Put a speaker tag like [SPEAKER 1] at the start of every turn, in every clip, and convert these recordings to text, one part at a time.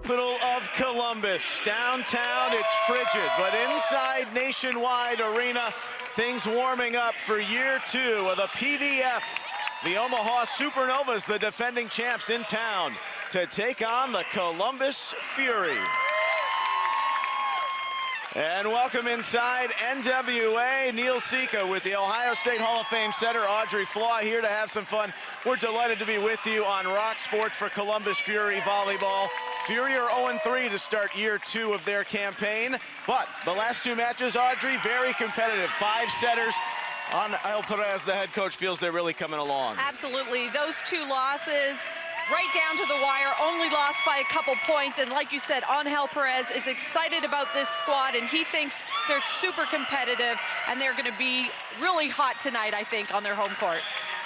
[SPEAKER 1] Capital of Columbus. Downtown, it's frigid, but inside Nationwide Arena, things warming up for year 2 of the PVF. The Omaha Supernovas, the defending champs, in town to take on the Columbus Fury. And welcome inside NWA, Neil Sika with the Ohio State Hall of Fame center, Audrey Flaw, here to have some fun. We're delighted to be with you on Rock Sports for Columbus Fury Volleyball. Fury are 0-3 to start year 2 of their campaign, but the last 2 matches, Audrey, very competitive. 5 setters. Angel Perez, the head coach, feels they're really coming along.
[SPEAKER 2] Absolutely. Those 2 losses, right down to the wire, only lost by a couple points. And like you said, Angel Perez is excited about this squad, and he thinks they're super competitive, and they're going to be really hot tonight, I think, on their home court.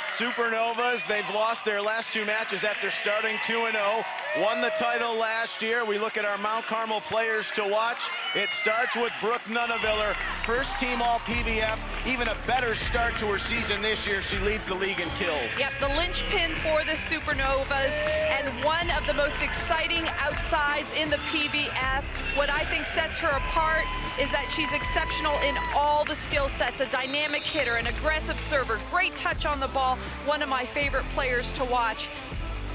[SPEAKER 1] Supernovas, they've lost their last 2 matches after starting 2-0. Won the title last year. We look at our Mount Carmel players to watch. It starts with Brooke Nunneviller, first team all PVF, even a better start to her season this year. She leads the league in kills.
[SPEAKER 2] Yep, the linchpin for the Supernovas, and one of the most exciting outsides in the PVF. What I think sets her apart is that she's exceptional in all the skill sets, a dynamic hitter, an aggressive server, great touch on the ball, one of my favorite players to watch.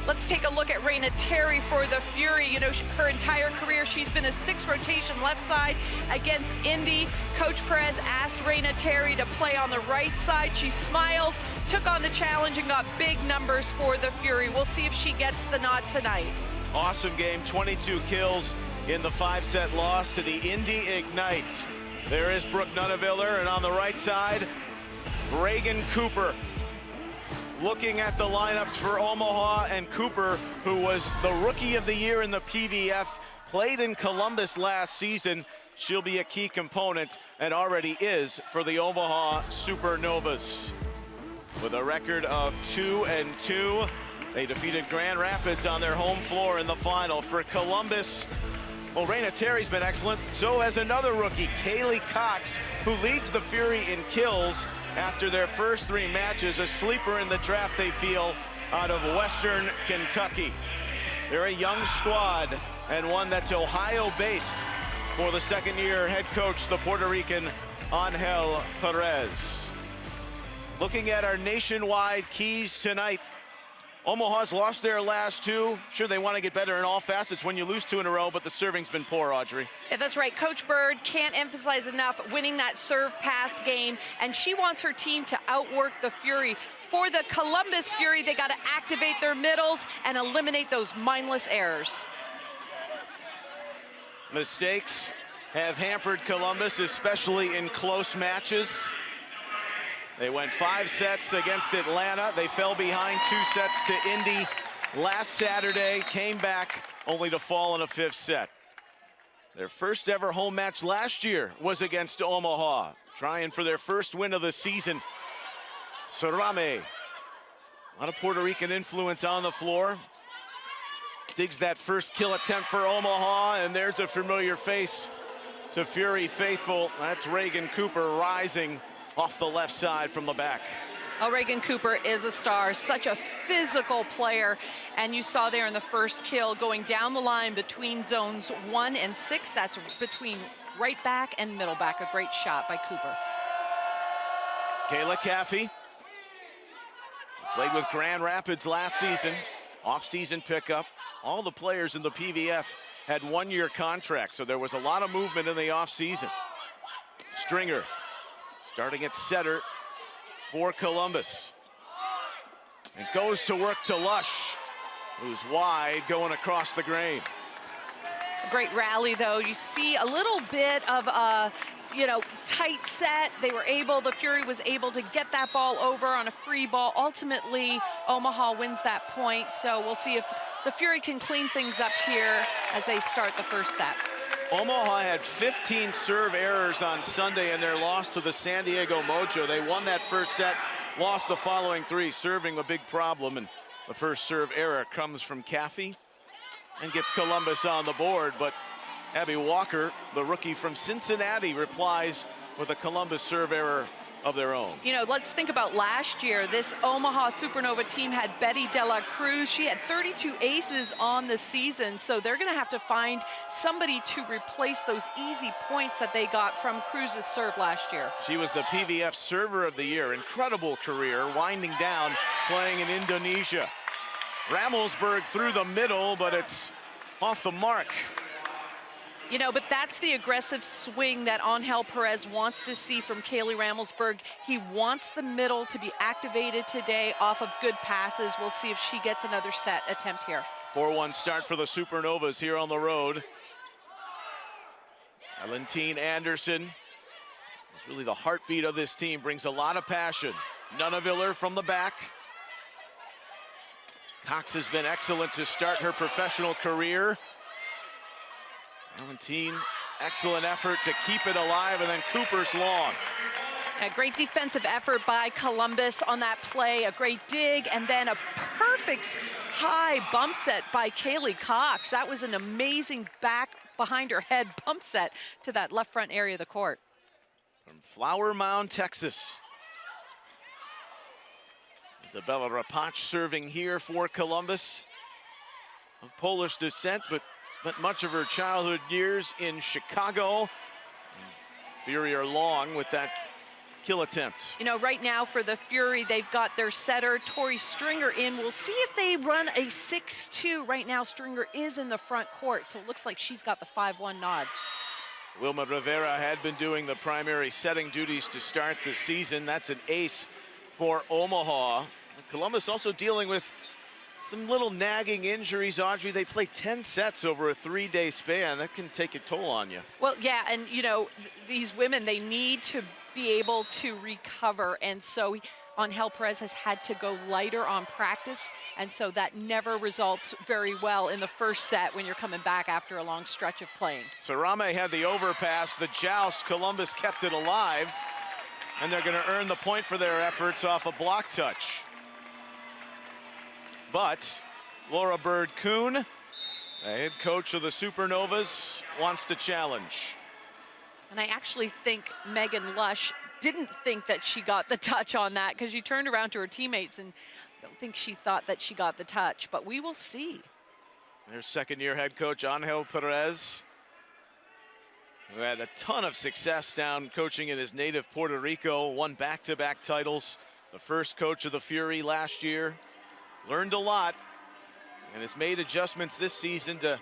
[SPEAKER 2] Let's take a look at Raina Terry for the Fury. You know, her entire career, she's been a 6th rotation left side against Indy. Coach Perez asked Raina Terry to play on the right side. She smiled, took on the challenge, and got big numbers for the Fury. We'll see if she gets the nod tonight.
[SPEAKER 1] Awesome game, 22 kills in the 5-set loss to the Indy Ignite. There is Brooke Nunneviller, and on the right side, Reagan Cooper. Looking at the lineups for Omaha, and Cooper, who was the Rookie of the Year in the PVF, played in Columbus last season. She'll be a key component, and already is, for the Omaha Supernovas. With a record of 2-2, they defeated Grand Rapids on their home floor in the final. For Columbus, well, Raina Terry's been excellent. So has another rookie, Kaylee Cox, who leads the Fury in kills after their first 3 matches, a sleeper in the draft, they feel, out of Western Kentucky. They're a young squad, and one that's Ohio-based for the 2nd-year head coach, the Puerto Rican Angel Perez. Looking at our nationwide keys tonight, Omaha's lost their last 2. Sure, they want to get better in all facets when you lose 2 in a row, but the serving's been poor, Audrey.
[SPEAKER 2] Yeah, that's right. Coach Bird can't emphasize enough winning that serve-pass game, and she wants her team to outwork the Fury. For the Columbus Fury, they got to activate their middles and eliminate those mindless errors.
[SPEAKER 1] Mistakes have hampered Columbus, especially in close matches. They went 5 sets against Atlanta. They fell behind 2 sets to Indy last Saturday, came back only to fall in a 5th set. Their first ever home match last year was against Omaha, trying for their first win of the season. Sarame, a lot of Puerto Rican influence on the floor. Digs that first kill attempt for Omaha, and there's a familiar face to Fury faithful. That's Reagan Cooper rising off the left side from the back.
[SPEAKER 2] Oh, Reagan Cooper is a star, such a physical player. And you saw there in the first kill going down the line between zones 1 and 6. That's between right back and middle back. A great shot by Cooper.
[SPEAKER 1] Kayla Caffey played with Grand Rapids last season, off-season pickup. All the players in the PVF had 1-year contracts, so there was a lot of movement in the off-season. Stringer starting at setter for Columbus. And goes to work to Lush, who's wide, going across the grain.
[SPEAKER 2] A great rally, though. You see a little bit of a, tight set. The Fury was able to get that ball over on a free ball. Ultimately, Omaha wins that point. So we'll see if the Fury can clean things up here as they start the first set.
[SPEAKER 1] Omaha had 15 serve errors on Sunday in their loss to the San Diego Mojo. They won that first set, lost the following 3, serving a big problem, and the first serve error comes from Caffey and gets Columbus on the board, but Abby Walker, the rookie from Cincinnati, replies with a Columbus serve error of their own.
[SPEAKER 2] You know, let's think about last year. This Omaha Supernova team had Betty De La Cruz. She had 32 aces on the season, so they're going to have to find somebody to replace those easy points that they got from Cruz's serve last year.
[SPEAKER 1] She was the PVF Server of the Year. Incredible career, winding down, playing in Indonesia. Ramelsberg through the middle, but it's off the mark.
[SPEAKER 2] You know, but that's the aggressive swing that Angel Perez wants to see from Kaylee Ramelsberg. He wants the middle to be activated today off of good passes. We'll see if she gets another set attempt here.
[SPEAKER 1] 4-1 start for the Supernovas here on the road. Valentine Anderson is really the heartbeat of this team, brings a lot of passion. Nuneviller from the back. Cox has been excellent to start her professional career. Valentine, excellent effort to keep it alive, and then Cooper's long.
[SPEAKER 2] A great defensive effort by Columbus on that play, a great dig, and then a perfect high bump set by Kaylee Cox. That was an amazing back behind her head bump set to that left front area of the court.
[SPEAKER 1] From Flower Mound, Texas. Isabella Rapach serving here for Columbus. Of Polish descent, but spent much of her childhood years in Chicago. Fury are long with that kill attempt.
[SPEAKER 2] You know, right now for the Fury, they've got their setter, Tori Stringer, in. We'll see if they run a 6-2. Right now, Stringer is in the front court, so it looks like she's got the 5-1 nod.
[SPEAKER 1] Wilma Rivera had been doing the primary setting duties to start the season. That's an ace for Omaha. Columbus also dealing with some little nagging injuries, Audrey. They played 10 sets over a 3-day span. That can take a toll on you.
[SPEAKER 2] Well, yeah, and you know, these women, they need to be able to recover, and so Angel Perez has had to go lighter on practice, and so that never results very well in the first set when you're coming back after a long stretch of playing. Sarame
[SPEAKER 1] had the overpass, the joust. Columbus kept it alive, and they're going to earn the point for their efforts off a block touch. But Laura Bird-Kuhn, the head coach of the Supernovas, wants to challenge.
[SPEAKER 2] And I actually think Megan Lush didn't think that she got the touch on that, because she turned around to her teammates and I don't think she thought that she got the touch, but we will see.
[SPEAKER 1] Their second-year head coach, Angel Perez, who had a ton of success down coaching in his native Puerto Rico, won back-to-back titles, the first coach of the Fury last year. Learned a lot and has made adjustments this season to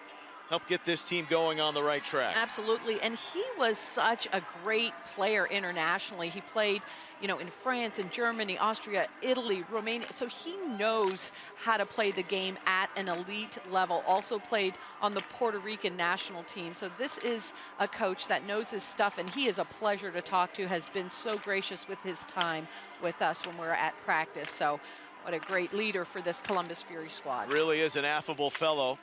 [SPEAKER 1] help get this team going on the right track.
[SPEAKER 2] Absolutely, and he was such a great player internationally. He played, you know, in France, in Germany, Austria, Italy, Romania, so he knows how to play the game at an elite level. Also played on the Puerto Rican national team. So this is a coach that knows his stuff, and he is a pleasure to talk to, has been so gracious with his time with us when we're at practice. So what a great leader for this Columbus Fury squad.
[SPEAKER 1] Really is an affable fellow.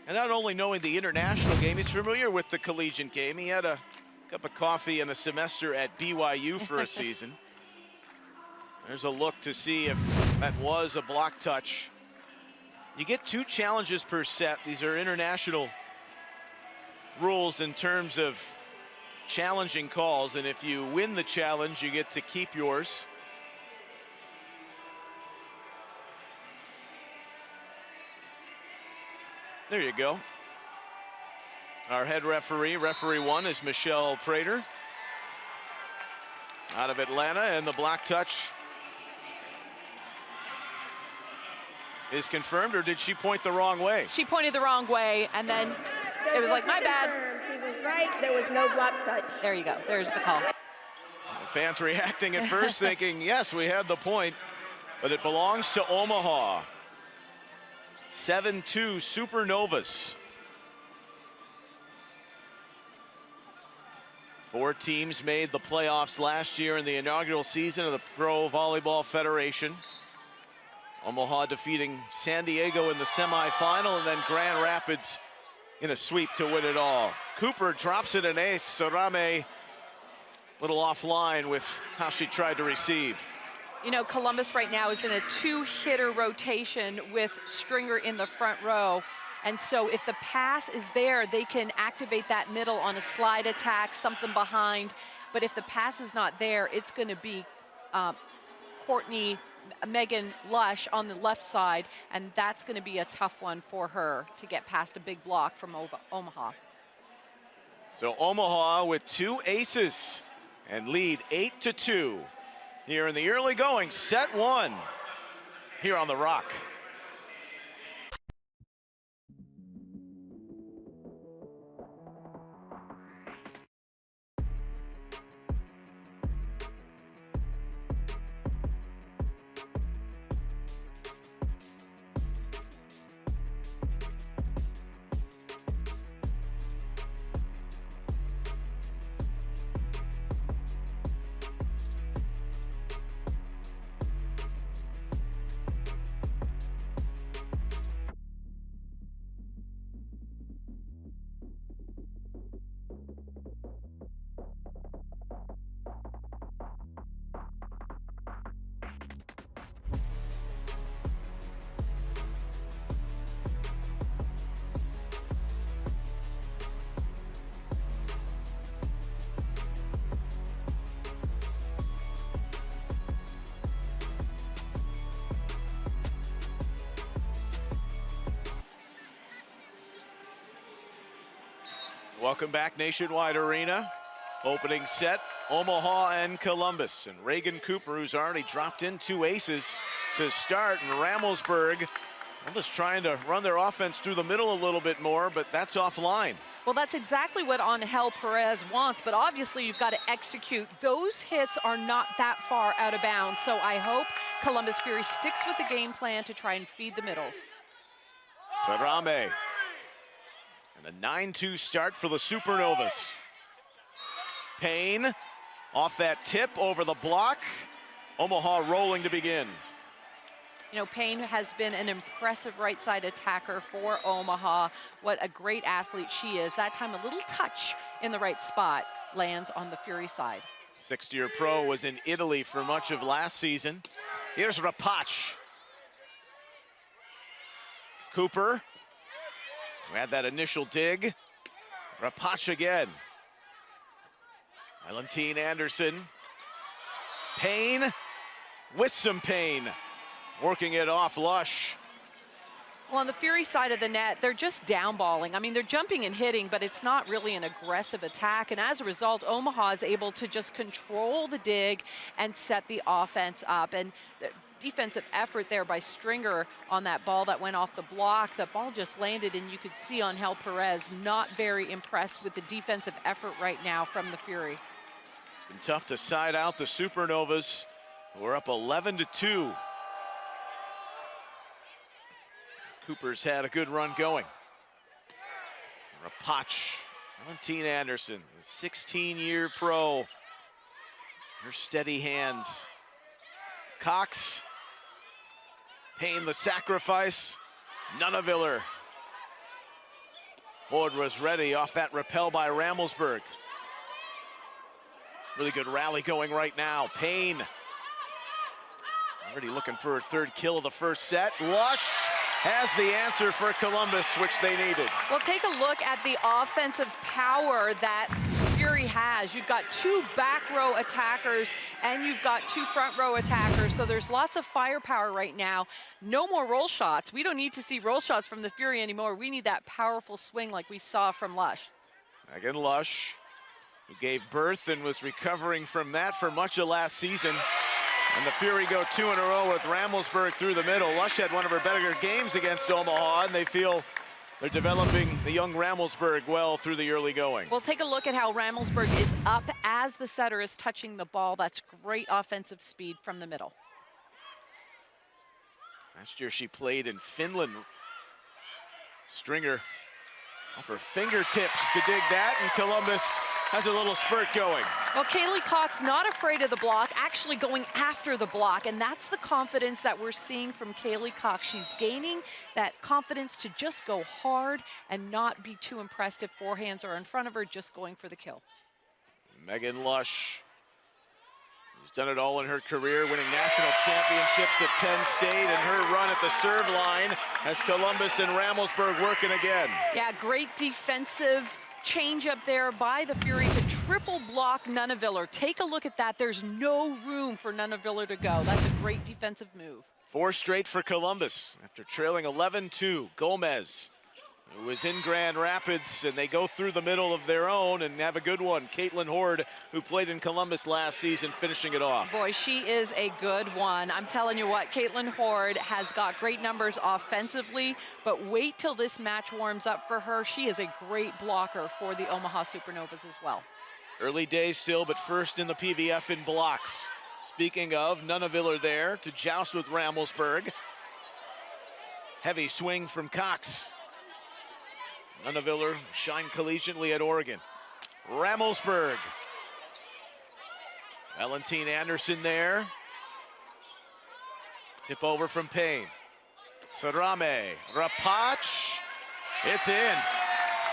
[SPEAKER 1] And not only knowing the international game, he's familiar with the collegiate game. He had a cup of coffee and a semester at BYU for a season. There's a look to see if that was a block touch. You get 2 challenges per set. These are international rules in terms of challenging calls. And if you win the challenge, you get to keep yours. There you go. Our head referee, referee 1, is Michelle Prater out of Atlanta, and the block touch is confirmed, or did she point the wrong way?
[SPEAKER 2] She pointed the wrong way, and then it was like, my bad.
[SPEAKER 3] She was right, there was no block touch.
[SPEAKER 2] There you go, there's the call.
[SPEAKER 1] The fans reacting at first thinking, yes, we had the point, but it belongs to Omaha. 7-2 Supernovas. 4 teams made the playoffs last year in the inaugural season of the Pro Volleyball Federation. Omaha defeating San Diego in the semifinal, and then Grand Rapids in a sweep to win it all. Cooper drops it an ace. Sarame a little offline with how she tried to receive.
[SPEAKER 2] You know, Columbus right now is in a 2-hitter rotation with Stringer in the front row. And so if the pass is there, they can activate that middle on a slide attack, something behind. but if the pass is not there, it's going to be Megan Lush on the left side, and that's going to be a tough one for her to get past a big block from Omaha.
[SPEAKER 1] So Omaha with 2 aces and lead 8-2 here in the early going, set 1 here on the Rock. Welcome back, Nationwide Arena. Opening set, Omaha and Columbus. And Reagan Cooper, who's already dropped in 2 aces to start, and Ramelsburg just trying to run their offense through the middle a little bit more, but that's offline.
[SPEAKER 2] Well, that's exactly what Angel Perez wants, but obviously you've got to execute. Those hits are not that far out of bounds, so I hope Columbus Fury sticks with the game plan to try and feed the middles.
[SPEAKER 1] Sarame. And a 9-2 start for the Supernovas. Payne off that tip over the block. Omaha rolling to begin.
[SPEAKER 2] You know, Payne has been an impressive right side attacker for Omaha. What a great athlete she is. That time a little touch in the right spot lands on the Fury side.
[SPEAKER 1] 6th-year pro was in Italy for much of last season. Here's Rapach. Cooper. We had that initial dig. Rapach again. Valentine Anderson. Payne with some pain. Working it off Lush.
[SPEAKER 2] Well, on the Fury side of the net, they're just downballing. I mean, they're jumping and hitting, but it's not really an aggressive attack. And as a result, Omaha is able to just control the dig and set the offense up. And the defensive effort there by Stringer on that ball that went off the block. That ball just landed, and you could see Angel Perez not very impressed with the defensive effort right now from the Fury.
[SPEAKER 1] It's been tough to side out the Supernovas, who are up 11-2. Cooper's had a good run going. Rapach, Valentine Anderson, the 16-year pro. Her steady hands. Cox, Payne the sacrifice, Nunaviller. Board was ready off that rappel by Ramelsburg. Really good rally going right now. Payne already looking for her 3rd kill of the first set. Lush has the answer for Columbus, which they needed.
[SPEAKER 2] Well, take a look at the offensive power that Fury has. You've got 2 back row attackers and you've got 2 front row attackers. So there's lots of firepower right now. No more roll shots. We don't need to see roll shots from the Fury anymore. We need that powerful swing like we saw from Lush.
[SPEAKER 1] Megan Lush, who gave birth and was recovering from that for much of last season. And the Fury go 2 in a row with Ramelsburg through the middle. Lush had one of her better games against Omaha, and they feel they're developing the young Ramelsburg well through the early going.
[SPEAKER 2] Well, take a look at how Ramelsburg is up as the setter is touching the ball. That's great offensive speed from the middle.
[SPEAKER 1] Last year she played in Finland. Stringer off her fingertips to dig that, and Columbus has a little spurt going.
[SPEAKER 2] Well, Kaylee Cox not afraid of the block, actually going after the block, and that's the confidence that we're seeing from Kaylee Cox. She's gaining that confidence to just go hard and not be too impressed if forehands are in front of her, just going for the kill.
[SPEAKER 1] Megan Lush, who's done it all in her career, winning national championships at Penn State, and her run at the serve line as Columbus and Ramelsburg working again.
[SPEAKER 2] Yeah, great defensive change up there by the Fury to triple block Nunaviller. Take a look at that. There's no room for Nunaviller to go. That's a great defensive move.
[SPEAKER 1] 4 straight for Columbus after trailing 11-2. Gomez, who was in Grand Rapids, and they go through the middle of their own and have a good one. Caitlin Horde, who played in Columbus last season, finishing it off.
[SPEAKER 2] Boy, she is a good one. I'm telling you what, Caitlin Horde has got great numbers offensively, but wait till this match warms up for her. She is a great blocker for the Omaha Supernovas as well.
[SPEAKER 1] Early days still, but first in the PVF in blocks. Speaking of, Nunaviller there to joust with Ramelsburg. Heavy swing from Cox. Nunaviller shined collegiately at Oregon. Ramelsburg. Valentine Anderson there. Tip over from Payne. Sarame, Rapach. It's in.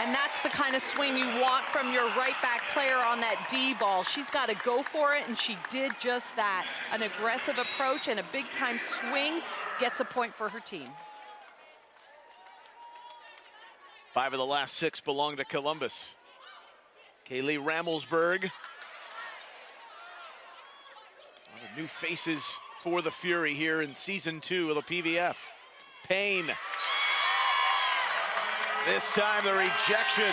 [SPEAKER 2] And that's the kind of swing you want from your right back player on that D ball. She's got to go for it, and she did just that. An aggressive approach and a big time swing gets a point for her team.
[SPEAKER 1] 5 of the last 6 belong to Columbus. Kaylee Ramelsburg. A lot of new faces for the Fury here in season 2 of the PVF. Payne. This time the rejection.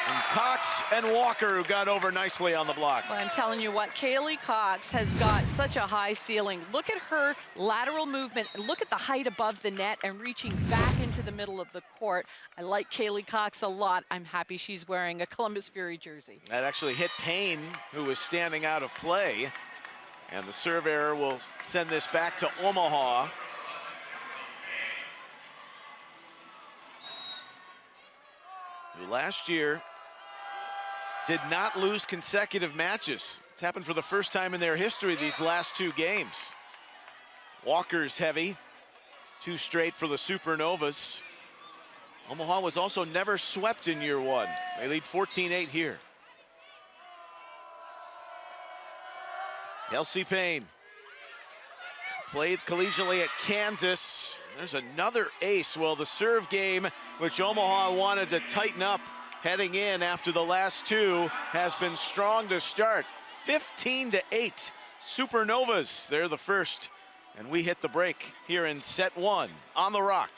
[SPEAKER 1] And Cox and Walker, who got over nicely on the block.
[SPEAKER 2] Well, I'm telling you what, Kaylee Cox has got such a high ceiling. Look at her lateral movement. Look at the height above the net and reaching back into the middle of the court. I like Kaylee Cox a lot. I'm happy she's wearing a Columbus Fury jersey.
[SPEAKER 1] That actually hit Payne, who was standing out of play. And the serve error will send this back to Omaha. Who last year did not lose consecutive matches. It's happened for the first time in their history these last 2 games. Walker's heavy, 2 straight for the Supernovas. Omaha was also never swept in year 1. They lead 14-8 here. Kelsey Payne played collegiately at Kansas. There's another ace. Well, the serve game, which Omaha wanted to tighten up heading in after the last 2, has been strong to start. 15-8. Supernovas, they're the first. And we hit the break here in set 1 on the Rock.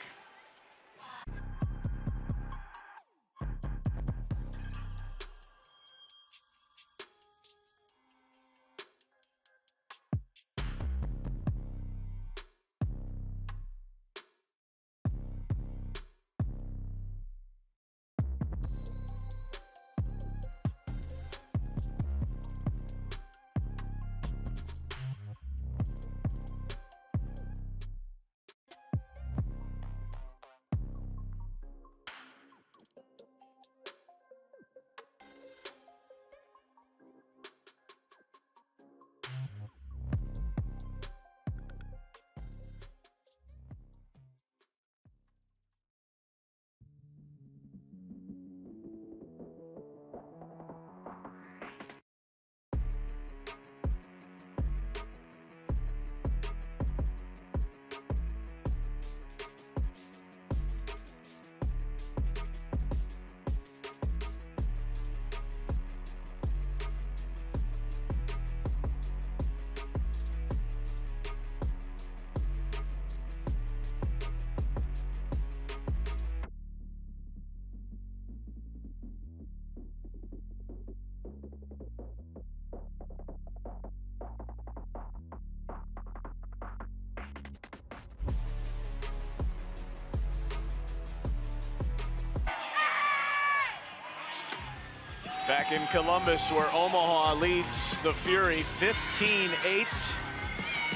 [SPEAKER 1] Back in Columbus, where Omaha leads the Fury 15-8.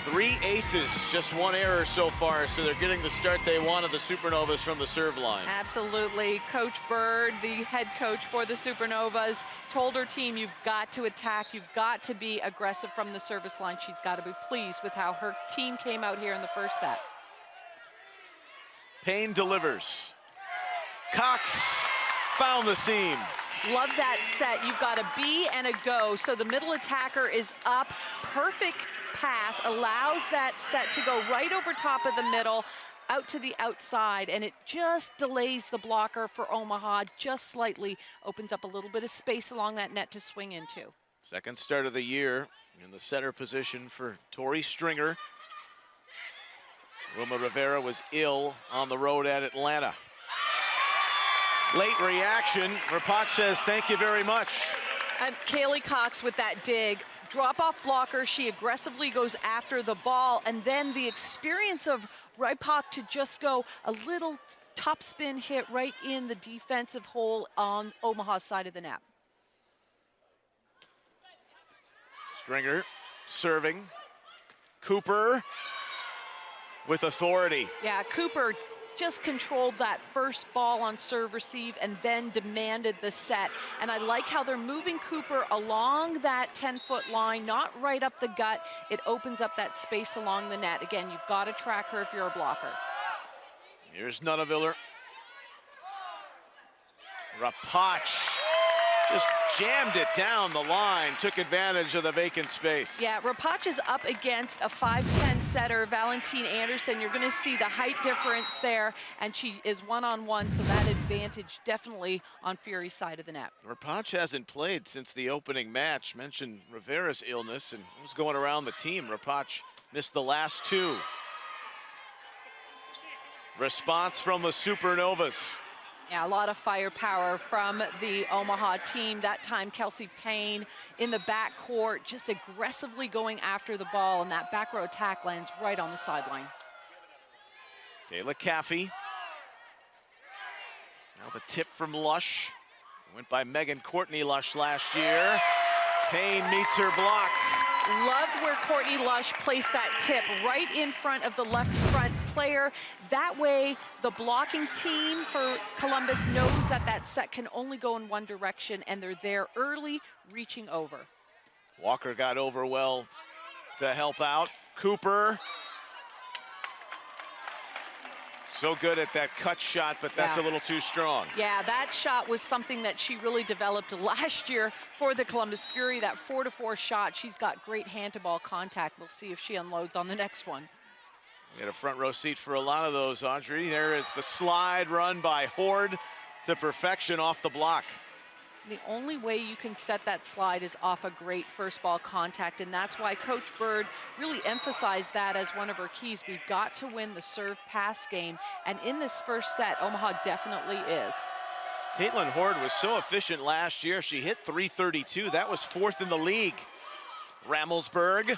[SPEAKER 1] 3 aces, just 1 error so far, so they're getting the start they wanted, the Supernovas, from the serve line.
[SPEAKER 2] Absolutely. Coach Bird, the head coach for the Supernovas, told her team, you've got to attack, you've got to be aggressive from the service line. She's got to be pleased with how her team came out here in the first set.
[SPEAKER 1] Payne delivers. Cox found the seam.
[SPEAKER 2] Love that set. You've got a B and a go, so the middle attacker is up. Perfect pass allows that set to go right over top of the middle. out to the outside, and it just delays the blocker for Omaha, just slightly opens up a little bit of space along that net to swing into.
[SPEAKER 1] Second start of the year in the center position for Tori Stringer. Wilma Rivera was ill on the road at Atlanta. Late reaction. Rapach says thank you very much.
[SPEAKER 2] Kaylee Cox with that dig. Drop-off blocker, she aggressively goes after the ball, and then the experience of Rapach to just go a little topspin hit right in the defensive hole on Omaha's side of the net.
[SPEAKER 1] Stringer serving. Cooper with authority.
[SPEAKER 2] Yeah, Cooper just controlled that first ball on serve receive and then demanded the set. And I like how they're moving Cooper along that 10-foot line, not right up the gut. It opens up that space along the net. Again, you've got to track her if you're a blocker.
[SPEAKER 1] Here's Nunaviller. Rapach just jammed it down the line, took advantage of the vacant space.
[SPEAKER 2] Yeah, Rapach is up against a 5'10" setter, Valentine Anderson. You're gonna see the height difference there, and she is one-on-one, so that advantage definitely on Fury's side of the net.
[SPEAKER 1] Rapach hasn't played since the opening match. Mentioned Rivera's illness, and it was going around the team. Rapach missed the last two. Response from the Supernovas.
[SPEAKER 2] Yeah, a lot of firepower from the Omaha team. That time, Kelsey Payne in the backcourt, just aggressively going after the ball, and that back row attack lands right on the sideline.
[SPEAKER 1] Kayla Caffey. Now the tip from Lush. Went by Megan Courtney Lush last year. Payne meets her block.
[SPEAKER 2] Love where Courtney Lush placed that tip right in front of the left front player. That way, the blocking team for Columbus knows that that set can only go in one direction, and they're there early, reaching over.
[SPEAKER 1] Walker got over well to help out. Cooper. So good at that cut shot, but that's a little too strong.
[SPEAKER 2] Yeah, that shot was something that she really developed last year for the Columbus Fury, that 4-to-4 shot. She's got great hand-to-ball contact. We'll see if she unloads on the next one.
[SPEAKER 1] We had a front row seat for a lot of those, Audrey. There is the slide run by Horde to perfection off the block.
[SPEAKER 2] The only way you can set that slide is off a great first ball contact, and that's why Coach Bird really emphasized that as one of her keys. We've got to win the serve pass game, and in this first set, Omaha definitely is.
[SPEAKER 1] Caitlin Horde was so efficient last year. She hit .332. That was 4th in the league. Ramelsberg.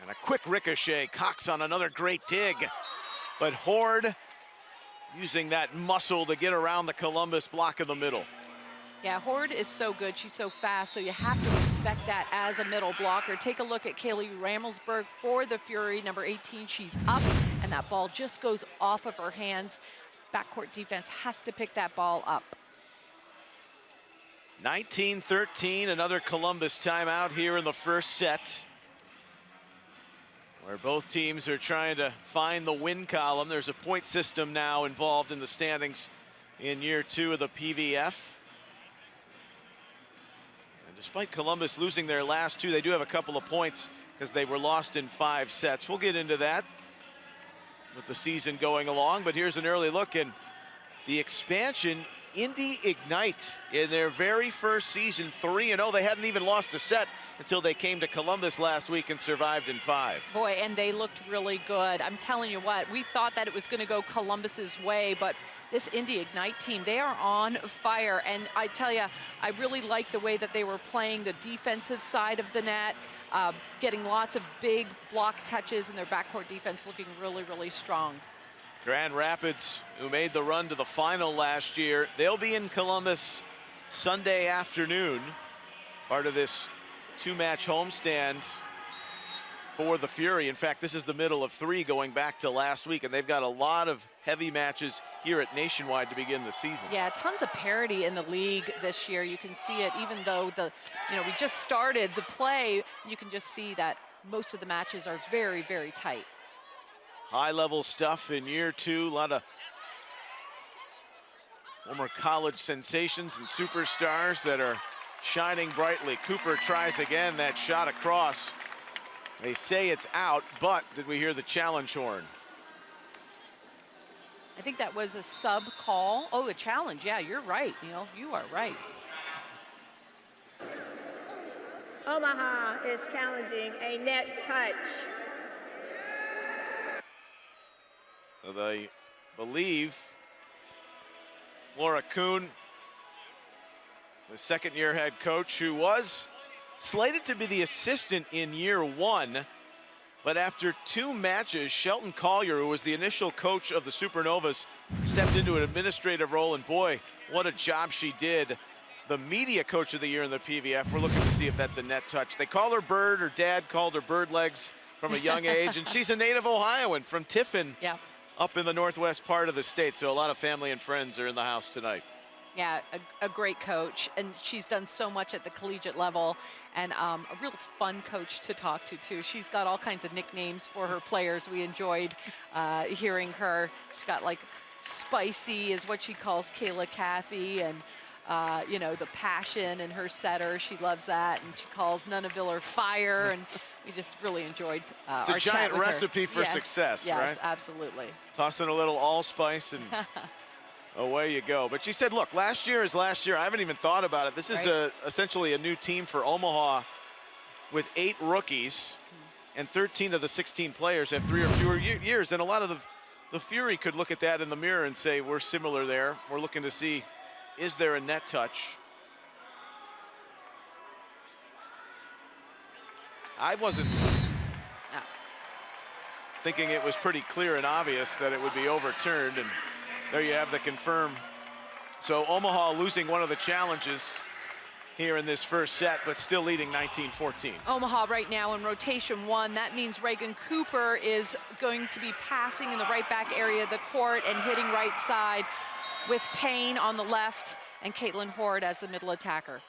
[SPEAKER 1] And a quick ricochet. Cox on another great dig. But Horde using that muscle to get around the Columbus block in the middle.
[SPEAKER 2] Yeah, Horde is so good. She's so fast, so you have to respect that as a middle blocker. Take a look at Kaylee Ramelsberg for the Fury, number 18. She's up, and that ball just goes off of her hands. Backcourt defense has to pick that ball up.
[SPEAKER 1] 19-13, another Columbus timeout here in the first set, where both teams are trying to find the win column. There's a point system now involved in the standings in year 2 of the PVF. Despite Columbus losing their last 2, they do have a couple of points because they were lost in 5 sets. We'll get into that with the season going along, but here's an early look in the expansion. Indy Ignite in their very first season, 3-0. They hadn't even lost a set until they came to Columbus last week and survived in 5.
[SPEAKER 2] Boy, and they looked really good. I'm telling you what, we thought that it was going to go Columbus's way, but this Indy Ignite team, they are on fire. And I tell you, I really like the way that they were playing the defensive side of the net, getting lots of big block touches, and their backcourt defense looking really, really strong.
[SPEAKER 1] Grand Rapids, who made the run to the final last year, they'll be in Columbus Sunday afternoon, part of this 2-match homestand for the Fury. In fact, this is the middle of 3 going back to last week, and they've got a lot of heavy matches here at Nationwide to begin the season.
[SPEAKER 2] Yeah, tons of parity in the league this year. You can see it, even though we just started the play, you can just see that most of the matches are very, very tight.
[SPEAKER 1] High-level stuff in year 2, a lot of former college sensations and superstars that are shining brightly. Cooper tries again, that shot across. They say it's out, but did we hear the challenge horn?
[SPEAKER 2] I think that was a sub call. Oh, a challenge. Yeah, you're right, Neil. You are right.
[SPEAKER 3] Omaha is challenging a net touch.
[SPEAKER 1] So they believe Laura Kuhn, the second-year head coach, who was slated to be the assistant in year one, but after 2 matches, Shelton Collier, who was the initial coach of the Supernovas, stepped into an administrative role, and boy, what a job she did. The media coach of the year in the PVF. We're looking to see if that's a net touch. They call her Bird. Her dad called her Bird Legs from a young age, and she's a native Ohioan from Tiffin, up in the northwest part of the state. So a lot of family and friends are in the house tonight.
[SPEAKER 2] Yeah, a great coach, and she's done so much at the collegiate level, and a real fun coach to talk to, too. She's got all kinds of nicknames for her players. We enjoyed hearing her. She's got, like, Spicy is what she calls Kayla Caffey, and you know, the passion in her setter. She loves that, and she calls Nunaviller Fire, and we just really enjoyed
[SPEAKER 1] it's a giant recipe for success, right?
[SPEAKER 2] Yes, absolutely.
[SPEAKER 1] Toss in a little allspice and away you go. But she said, look, last year is last year. I haven't even thought about it. This is essentially a new team for Omaha with 8 rookies, and 13 of the 16 players have 3 or fewer years. And a lot of the Fury could look at that in the mirror and say, we're similar there. We're looking to see, is there a net touch? I wasn't thinking it was pretty clear and obvious that it would be overturned, and there you have the confirm. So Omaha losing one of the challenges here in this first set, but still leading 19-14.
[SPEAKER 2] Omaha right now in rotation 1. That means Reagan Cooper is going to be passing in the right back area of the court and hitting right side, with Payne on the left and Caitlin Horde as the middle attacker.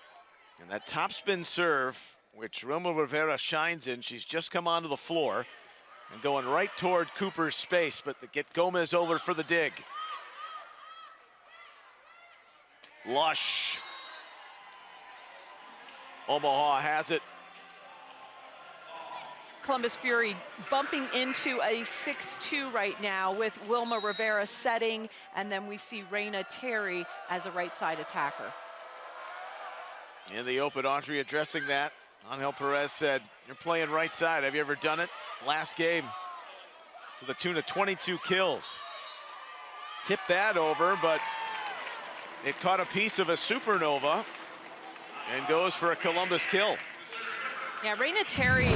[SPEAKER 1] And that topspin serve, which Wilma Rivera shines in, she's just come onto the floor and going right toward Cooper's space, but they get Gomez over for the dig. Lush. Omaha has it.
[SPEAKER 2] Columbus Fury bumping into a 6-2 right now with Wilma Rivera setting, and then we see Raina Terry as a right side attacker.
[SPEAKER 1] In the open, Audrey addressing that. Angel Perez said, you're playing right side. Have you ever done it? Last game to the tune of 22 kills. Tipped that over, but it caught a piece of a Supernova and goes for a Columbus kill.
[SPEAKER 2] Yeah, Raina Terry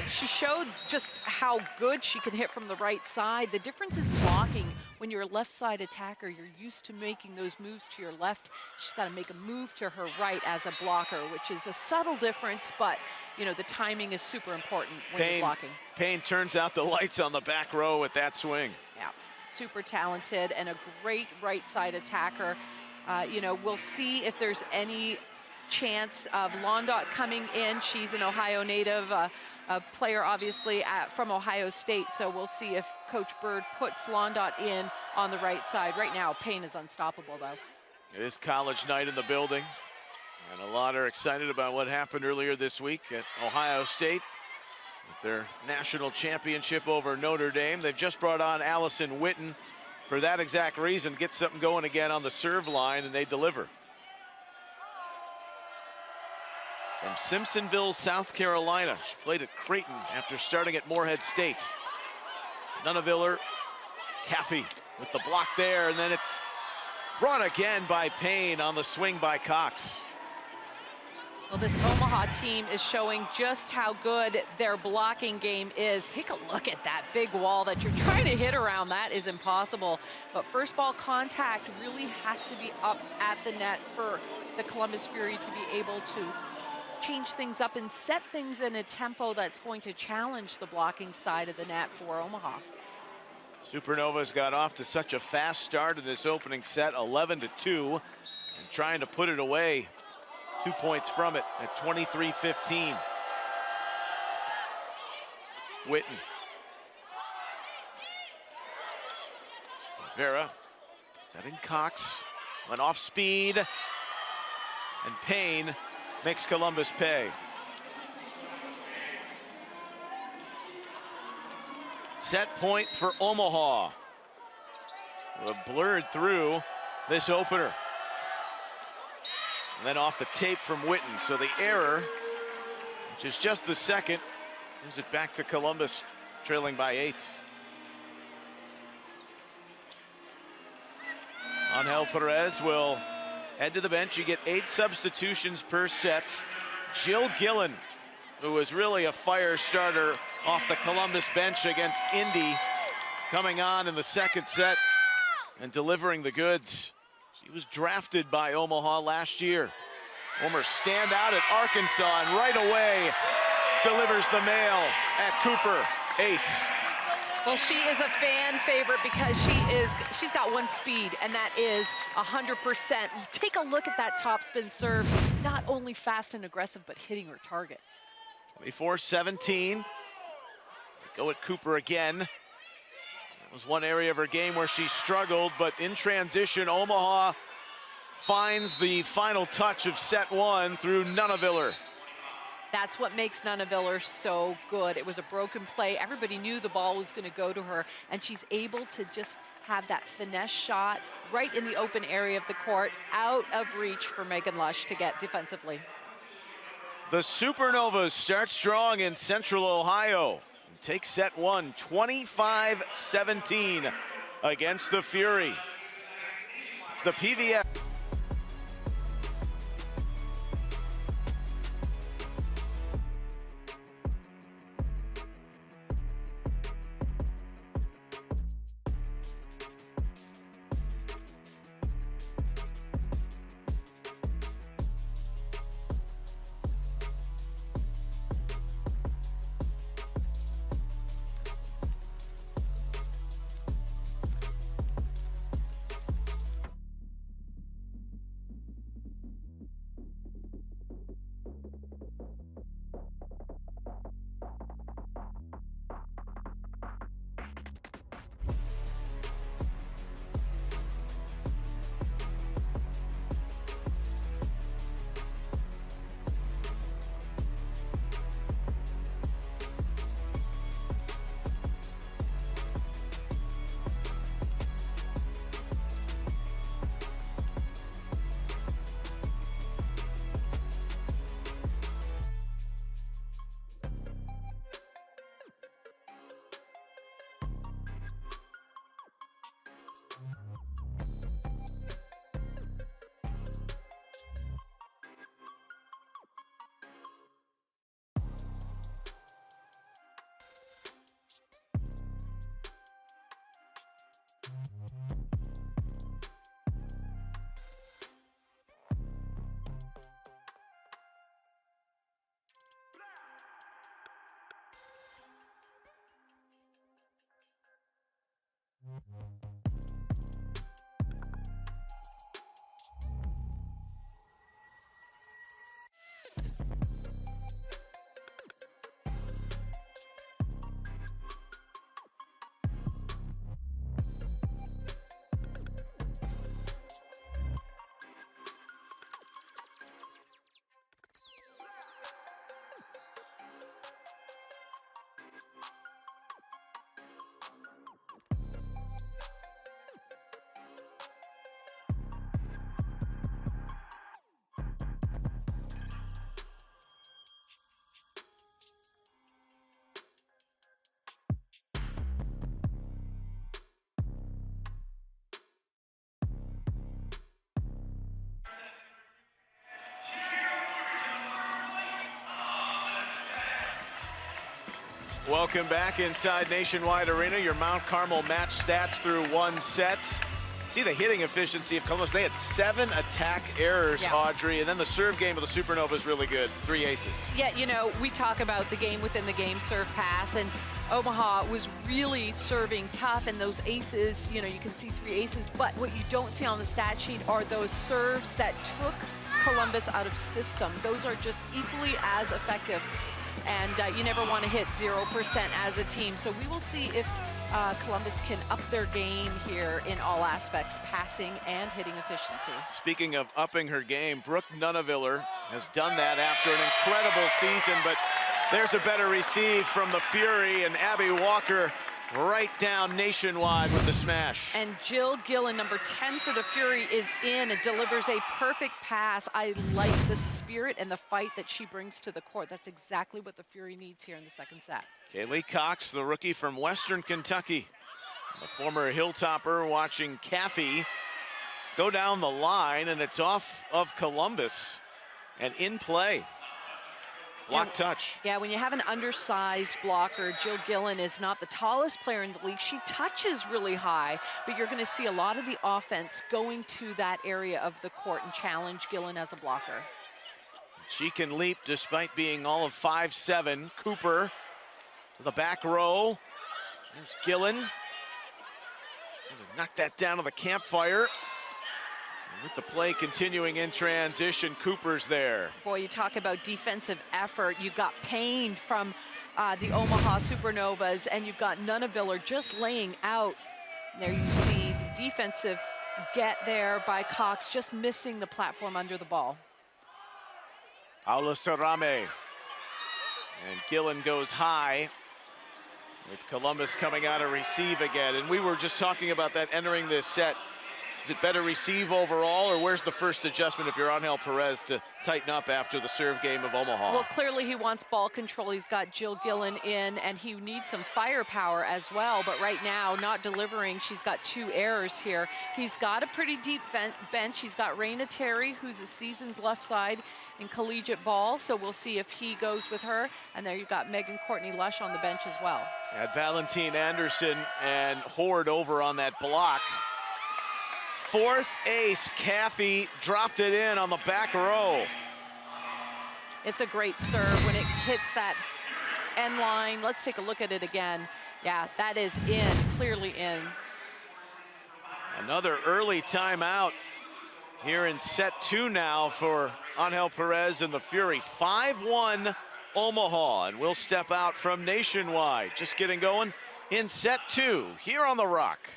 [SPEAKER 2] she showed just how good she can hit from the right side. The difference is blocking. When you're a left side attacker, you're used to making those moves to your left. She's got to make a move to her right as a blocker, which is a subtle difference, but you know, the timing is super important when you're blocking.
[SPEAKER 1] Payne turns out the lights on the back row with that swing.
[SPEAKER 2] Yeah, super talented and a great right side attacker. You know, we'll see if there's any chance of Londot coming in. She's an Ohio native, a player obviously from Ohio State, so we'll see if Coach Bird puts Londot in on the right side. Right now, Payne is unstoppable, though.
[SPEAKER 1] It is college night in the building, and a lot are excited about what happened earlier this week at Ohio State with their national championship over Notre Dame. They've just brought on Allison Witten for that exact reason, get something going again on the serve line, and they deliver. From Simpsonville, South Carolina. She played at Creighton after starting at Morehead State. Nunaviller, Caffey with the block there, and then it's brought again by Payne on the swing by Cox.
[SPEAKER 2] Well, this Omaha team is showing just how good their blocking game is. Take a look at that big wall that you're trying to hit around. That is impossible. But first ball contact really has to be up at the net for the Columbus Fury to be able to change things up and set things in a tempo that's going to challenge the blocking side of the net for Omaha.
[SPEAKER 1] Supernovas got off to such a fast start in this opening set, 11-2, and trying to put it away. 2 points from it at 23-15. Witten. Vera setting Cox, went off speed, and Payne makes Columbus pay. Set point for Omaha. blurred through this opener. And then off the tape from Witten. So the error, which is just the second, moves it back to Columbus, trailing by 8. Angel Perez will head to the bench. You get 8 substitutions per set. Jill Gillen, who was really a fire starter off the Columbus bench against Indy, coming on in the second set and delivering the goods. She was drafted by Omaha last year. Former standout at Arkansas, and right away delivers the mail at Cooper. Ace.
[SPEAKER 2] Well, she is a fan favorite because she's got one speed, and that is 100%. Take a look at that topspin serve. Not only fast and aggressive, but hitting her target.
[SPEAKER 1] 24-17. Go at Cooper again. That was one area of her game where she struggled, but in transition, Omaha finds the final touch of set 1 through Nuneviller.
[SPEAKER 2] That's what makes Nuneviller so good. It was a broken play. Everybody knew the ball was going to go to her, and she's able to just have that finesse shot right in the open area of the court, out of reach for Megan Lush to get defensively.
[SPEAKER 1] The Supernovas start strong in Central Ohio and take set 1, 25-17 against the Fury. It's the PVF. Welcome back inside Nationwide Arena. Your Mount Carmel match stats through one set. See the hitting efficiency of Columbus. They had 7 attack errors, Audrey, and then the serve game of the Supernovas is really good. 3 aces. Yeah,
[SPEAKER 2] you know, we talk about the game within the game, serve pass, and Omaha was really serving tough, and those aces, you know, you can see 3 aces, but what you don't see on the stat sheet are those serves that took Columbus out of system. Those are just equally as effective. And you never want to hit 0% as a team. So we will see if Columbus can up their game here in all aspects, passing and hitting efficiency.
[SPEAKER 1] Speaking of upping her game, Brooke Nuneviller has done that after an incredible season, but there's a better receive from the Fury, and Abby Walker right down Nationwide with the smash.
[SPEAKER 2] And Jill Gillen, number 10 for the Fury, is in and delivers a perfect pass. I like the spirit and the fight that she brings to the court. That's exactly what the Fury needs here in the second set.
[SPEAKER 1] Kaylee Cox, the rookie from Western Kentucky. The former Hilltopper, watching Caffey go down the line, and it's off of Columbus and in play. Block touch.
[SPEAKER 2] Yeah, when you have an undersized blocker, Jill Gillen is not the tallest player in the league. She touches really high, but you're going to see a lot of the offense going to that area of the court and challenge Gillen as a blocker.
[SPEAKER 1] She can leap despite being all of 5'7". Cooper to the back row. There's Gillen. Knock that down to the campfire. And with the play continuing in transition, Cooper's there.
[SPEAKER 2] Boy, you talk about defensive effort. You've got Payne from the Omaha Supernovas, and you've got Nunaviller just laying out. And there you see the defensive get there by Cox, just missing the platform under the ball.
[SPEAKER 1] Paula Sarame. And Gillen goes high, with Columbus coming out to receive again. And we were just talking about that entering this set. Is it better receive overall, or where's the first adjustment if you're Angel Perez to tighten up after the serve game of Omaha?
[SPEAKER 2] Well, clearly he wants ball control. He's got Jill Gillen in, and he needs some firepower as well. But right now, not delivering. She's got 2 errors here. He's got a pretty deep bench. He's got Raina Terry, who's a seasoned left side in collegiate ball, so we'll see if he goes with her. And there you've got Megan Courtney Lush on the bench as well.
[SPEAKER 1] At Valentine Anderson and Horde over on that block. 4th ace, Caffey dropped it in on the back row.
[SPEAKER 2] It's a great serve when it hits that end line. Let's take a look at it again. Yeah, that is in, clearly in.
[SPEAKER 1] Another early timeout here in set 2 now for Angel Perez and the Fury. 5-1 Omaha, and we'll step out from Nationwide. Just getting going in set 2 here on the Rock.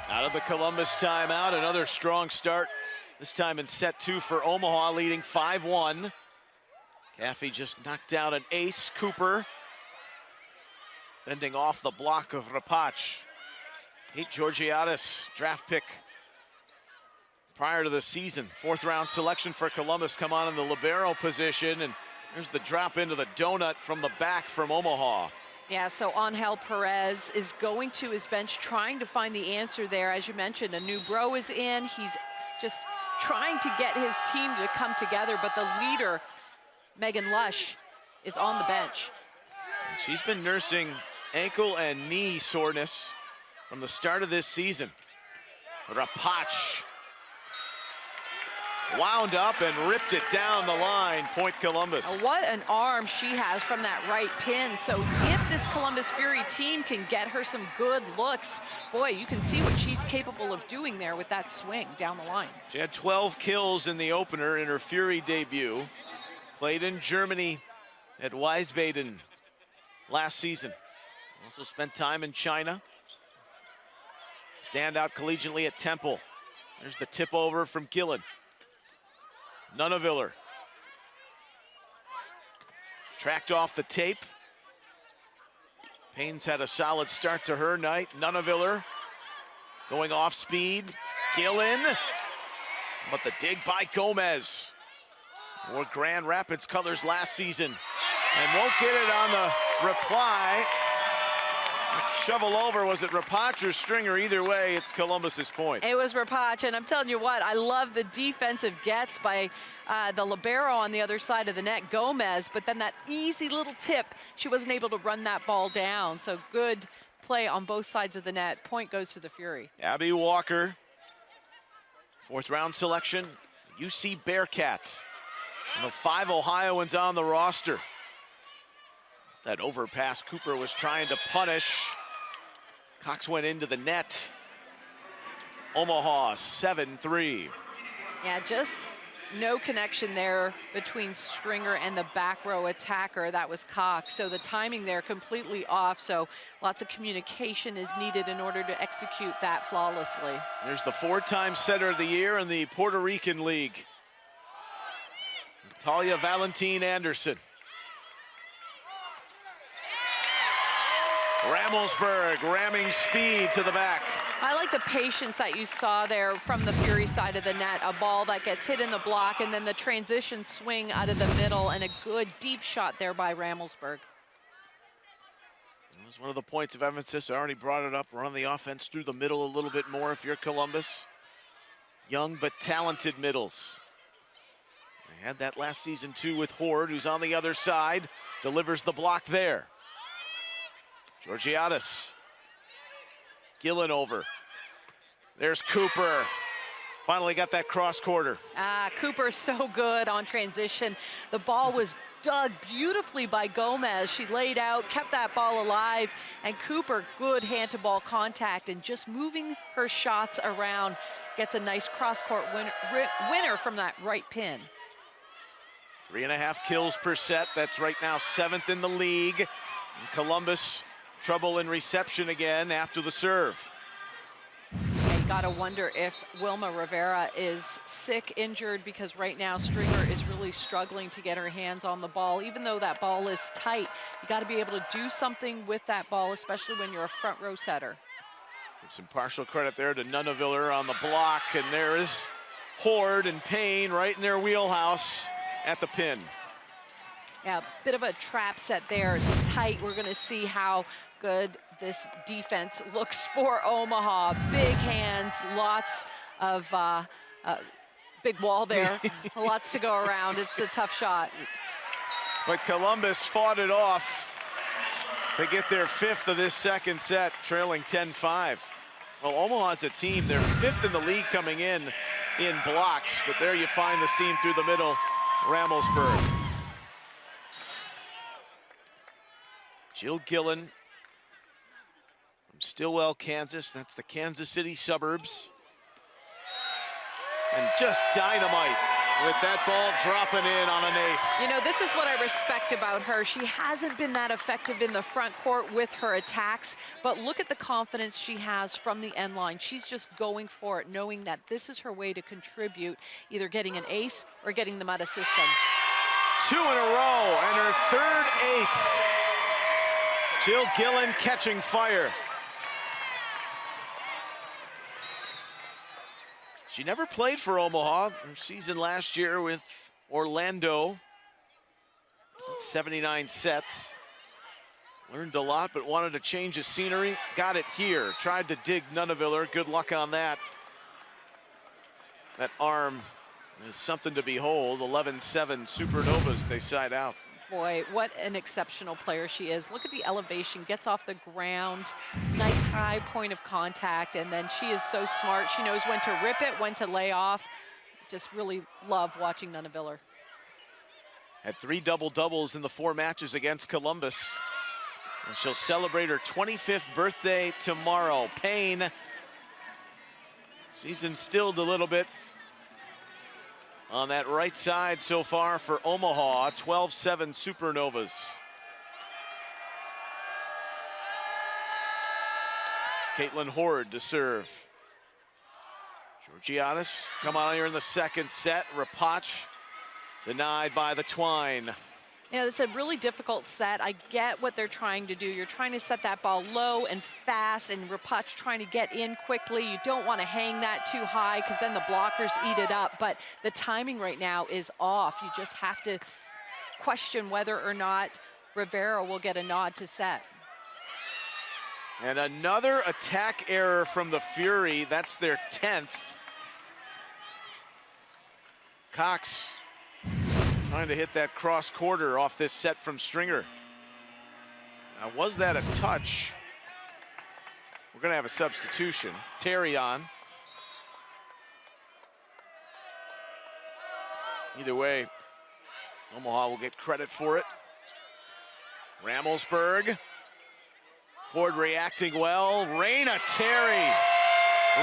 [SPEAKER 1] Out of the Columbus timeout, another strong start, this time in set 2 for Omaha, leading 5-1. Caffey just knocked down an ace. Cooper fending off the block of Rapach. Kate Georgiadis, draft pick prior to the season. 4th round selection for Columbus, come on in the libero position, and there's the drop into the donut from the back from Omaha.
[SPEAKER 2] Yeah, so Angel Perez is going to his bench, trying to find the answer there. As you mentioned, a new bro is in. He's just trying to get his team to come together, but the leader, Megan Lush, is on the bench.
[SPEAKER 1] She's been nursing ankle and knee soreness from the start of this season. Rapach wound up and ripped it down the line, point Columbus.
[SPEAKER 2] What an arm she has from that right pin. So if this Columbus Fury team can get her some good looks, boy, you can see what she's capable of doing there with that swing down the line.
[SPEAKER 1] She had 12 kills in the opener in her Fury debut. Played in Germany at Wiesbaden last season. Also spent time in China. Stand out collegiately at Temple. There's the tip over from Gillen. Nunaviller. Tracked off the tape. Payne's had a solid start to her night. Nunaviller going off speed. Gillen, but the dig by Gomez. Wore Grand Rapids colors last season and won't get it on the reply. Shovel over, was it Rapach or Stringer? Either way, it's Columbus's point.
[SPEAKER 2] It was Rapach, and I'm telling you what, I love the defensive gets by the libero on the other side of the net, Gomez, but then that easy little tip, she wasn't able to run that ball down. So good play on both sides of the net. Point goes to the Fury.
[SPEAKER 1] Abby Walker, fourth round selection, UC Bearcats. And the 5 Ohioans on the roster. That overpass Cooper was trying to punish. Cox went into the net. Omaha 7-3.
[SPEAKER 2] Yeah, just no connection there between Stringer and the back row attacker. That was Cox. So the timing there completely off. So lots of communication is needed in order to execute that flawlessly.
[SPEAKER 1] There's the 4-time setter of the year in the Puerto Rican League, Talia Valentin Anderson. Ramelsberg ramming speed to the back.
[SPEAKER 2] I like the patience that you saw there from the Fury side of the net. A ball that gets hit in the block and then the transition swing out of the middle and a good deep shot there by Ramelsberg.
[SPEAKER 1] It was one of the points of emphasis. I already brought it up. Run the offense through the middle a little bit more if you're Columbus. Young but talented middles. They had that last season too with Horde, who's on the other side. Delivers the block there. Georgiadis. Gillen over. There's Cooper. Finally got that cross quarter.
[SPEAKER 2] Cooper's so good on transition. The ball was dug beautifully by Gomez. She laid out, kept that ball alive, and Cooper, good hand-to-ball contact and just moving her shots around. Gets a nice cross-court winner from that right pin.
[SPEAKER 1] 3.5 kills per set. That's right now 7th in the league. And Columbus, trouble in reception again after the serve.
[SPEAKER 2] I gotta wonder if Wilma Rivera is sick, injured, because right now Stringer is really struggling to get her hands on the ball. Even though that ball is tight, you gotta be able to do something with that ball, especially when you're a front row setter.
[SPEAKER 1] Give some partial credit there to Nunaviller on the block, and there is Horde and Payne right in their wheelhouse at the pin.
[SPEAKER 2] Yeah, bit of a trap set there. It's tight. We're going to see how good this defense looks for Omaha. Big hands, lots of big wall there. Lots to go around. It's a tough shot.
[SPEAKER 1] But Columbus fought it off to get their 5th of this second set, trailing 10-5. Well, Omaha's a team. They're 5th in the league coming in blocks, but there you find the seam through the middle, Ramelsberg. Jill Gillen from Stillwell, Kansas. That's the Kansas City suburbs. And just dynamite with that ball dropping in on an ace.
[SPEAKER 2] You know, this is what I respect about her. She hasn't been that effective in the front court with her attacks, but look at the confidence she has from the end line. She's just going for it, knowing that this is her way to contribute, either getting an ace or getting them out of system.
[SPEAKER 1] 2 in a row and her 3rd ace. Jill Gillen catching fire. She never played for Omaha. Her season last year with Orlando. 79 sets. Learned a lot, but wanted to change the scenery. Got it here. Tried to dig Nunaviller. Good luck on that. That arm is something to behold. 11-7 Supernovas, they side out.
[SPEAKER 2] Boy, what an exceptional player she is. Look at the elevation, gets off the ground, nice high point of contact, and then she is so smart. She knows when to rip it, when to lay off. Just really love watching Nunaviller.
[SPEAKER 1] Had 3 double-doubles in the 4 matches against Columbus. And she'll celebrate her 25th birthday tomorrow. Payne, she's instilled a little bit on that right side so far for Omaha. 12-7 Supernovas. Caitlin Horde to serve. Georgiadis come on here in the second set. Rapach denied by the twine.
[SPEAKER 2] You know, it's a really difficult set. I get what they're trying to do. You're trying to set that ball low and fast, and Rapach trying to get in quickly. You don't want to hang that too high because then the blockers eat it up. But the timing right now is off. You just have to question whether or not Rivera will get a nod to set.
[SPEAKER 1] And another attack error from the Fury. That's their 10th. Cox trying to hit that cross quarter off this set from Stringer. Now, was that a touch? We're going to have a substitution. Terry on. Either way, Omaha will get credit for it. Ramelsberg. Board reacting well. Raina Terry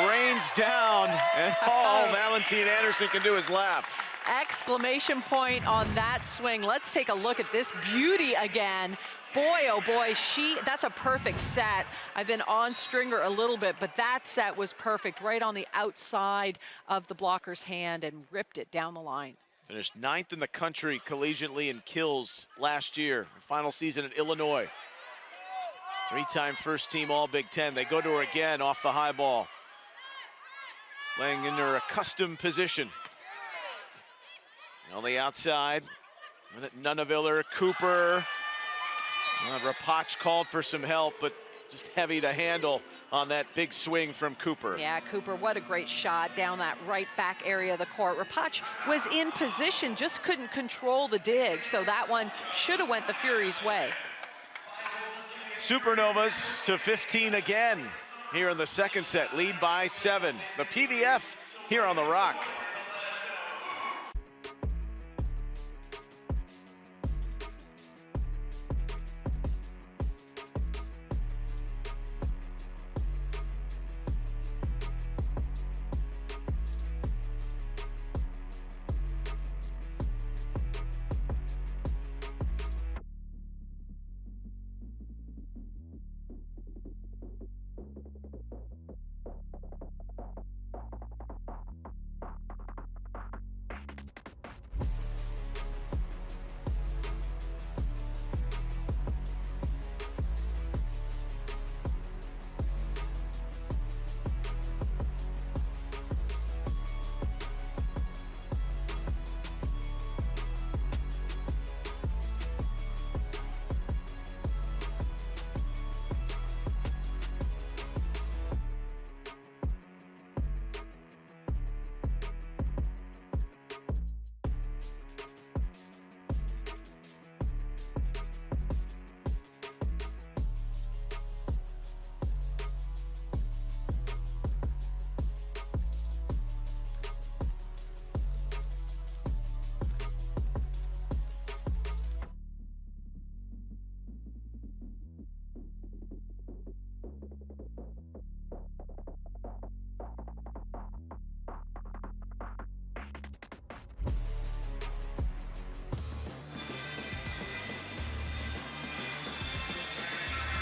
[SPEAKER 1] rains down, and all Valentine Anderson can do is laugh.
[SPEAKER 2] Exclamation point on that swing. Let's take a look at this beauty again. Boy, oh boy, that's a perfect set. I've been on Stringer a little bit, but that set was perfect, right on the outside of the blocker's hand and ripped it down the line.
[SPEAKER 1] Finished 9th in the country collegiately in kills last year. Final season at Illinois. 3-time first team All Big Ten. They go to her again off the high ball. Playing in her accustomed position. On the outside, Nuneviller, Cooper. Rapach called for some help, but just heavy to handle on that big swing from Cooper.
[SPEAKER 2] Yeah, Cooper, what a great shot down that right back area of the court. Rapach was in position, just couldn't control the dig, so that one should have went the Fury's way.
[SPEAKER 1] Supernovas to 15 again here in the second set, lead by 7. The PVF here on the Rock.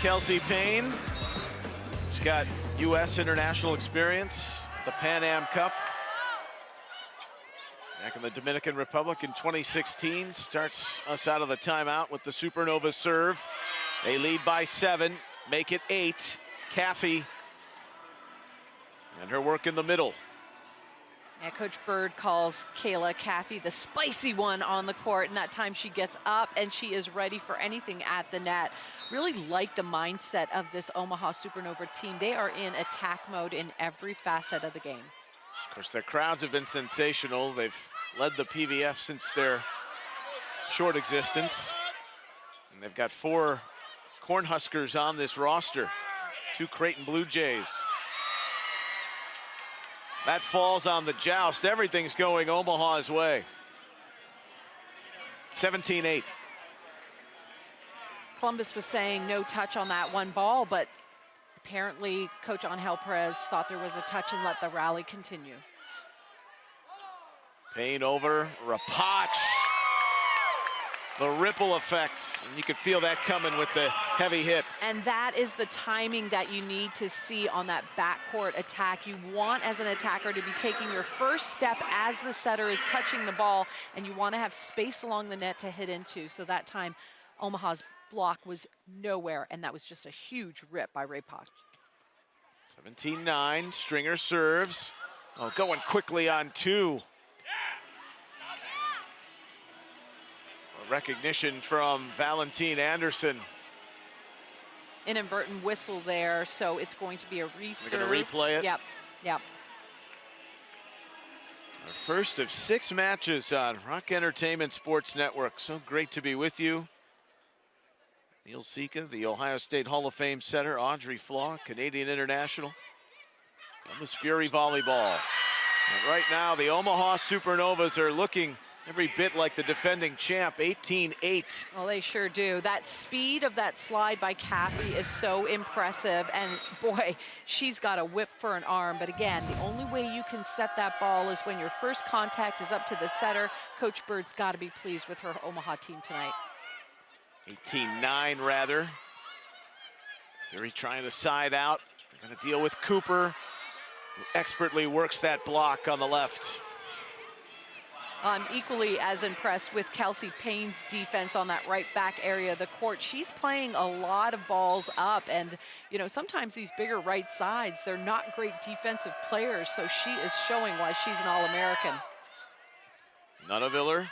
[SPEAKER 1] Kelsey Payne, she's got U.S. international experience, the Pan Am Cup. Back in the Dominican Republic in 2016, starts us out of the timeout with the Supernova serve. They lead by 7, make it 8. Caffey and her work in the middle.
[SPEAKER 2] Yeah, Coach Bird calls Kayla Caffey the spicy one on the court, and that time she gets up and she is ready for anything at the net. Really like the mindset of this Omaha Supernova team. They are in attack mode in every facet of the game.
[SPEAKER 1] Of course, their crowds have been sensational. They've led the PVF since their short existence. And they've got 4 Cornhuskers on this roster, 2 Creighton Blue Jays. That falls on the joust. Everything's going Omaha's way. 17-8.
[SPEAKER 2] Columbus was saying no touch on that one ball, but apparently Coach Angel Perez thought there was a touch and let the rally continue.
[SPEAKER 1] Payne over, Rapach. the ripple effects. And you could feel that coming with the heavy hit.
[SPEAKER 2] And that is the timing that you need to see on that backcourt attack. You want, as an attacker, to be taking your first step as the setter is touching the ball, and you want to have space along the net to hit into. So that time, Omaha's block was nowhere, and that was just a huge rip by Ray Potch.
[SPEAKER 1] 17-9, Stringer serves. Oh, going quickly on two. Recognition from Valentine Anderson.
[SPEAKER 2] Inadvertent whistle there, so it's going to be a reserve.
[SPEAKER 1] They're going to replay it?
[SPEAKER 2] Yep, yep.
[SPEAKER 1] Our first of 6 matches on Rock Entertainment Sports Network. So great to be with you. Neil Sika, the Ohio State Hall of Fame setter, Audrey Flaw, Canadian international. Columbus Fury volleyball. And right now, the Omaha Supernovas are looking every bit like the defending champ, 18-8.
[SPEAKER 2] Well, they sure do. That speed of that slide by Kathy is so impressive. And boy, she's got a whip for an arm. But again, the only way you can set that ball is when your first contact is up to the setter. Coach Bird's got to be pleased with her Omaha team tonight.
[SPEAKER 1] 18-9 rather. Fury trying to side out. They're going to deal with Cooper, who expertly works that block on the left.
[SPEAKER 2] I'm equally as impressed with Kelsey Payne's defense on that right back area of the court. She's playing a lot of balls up, and you know, sometimes these bigger right sides, they're not great defensive players, so she is showing why she's an All-American.
[SPEAKER 1] Nuneviller,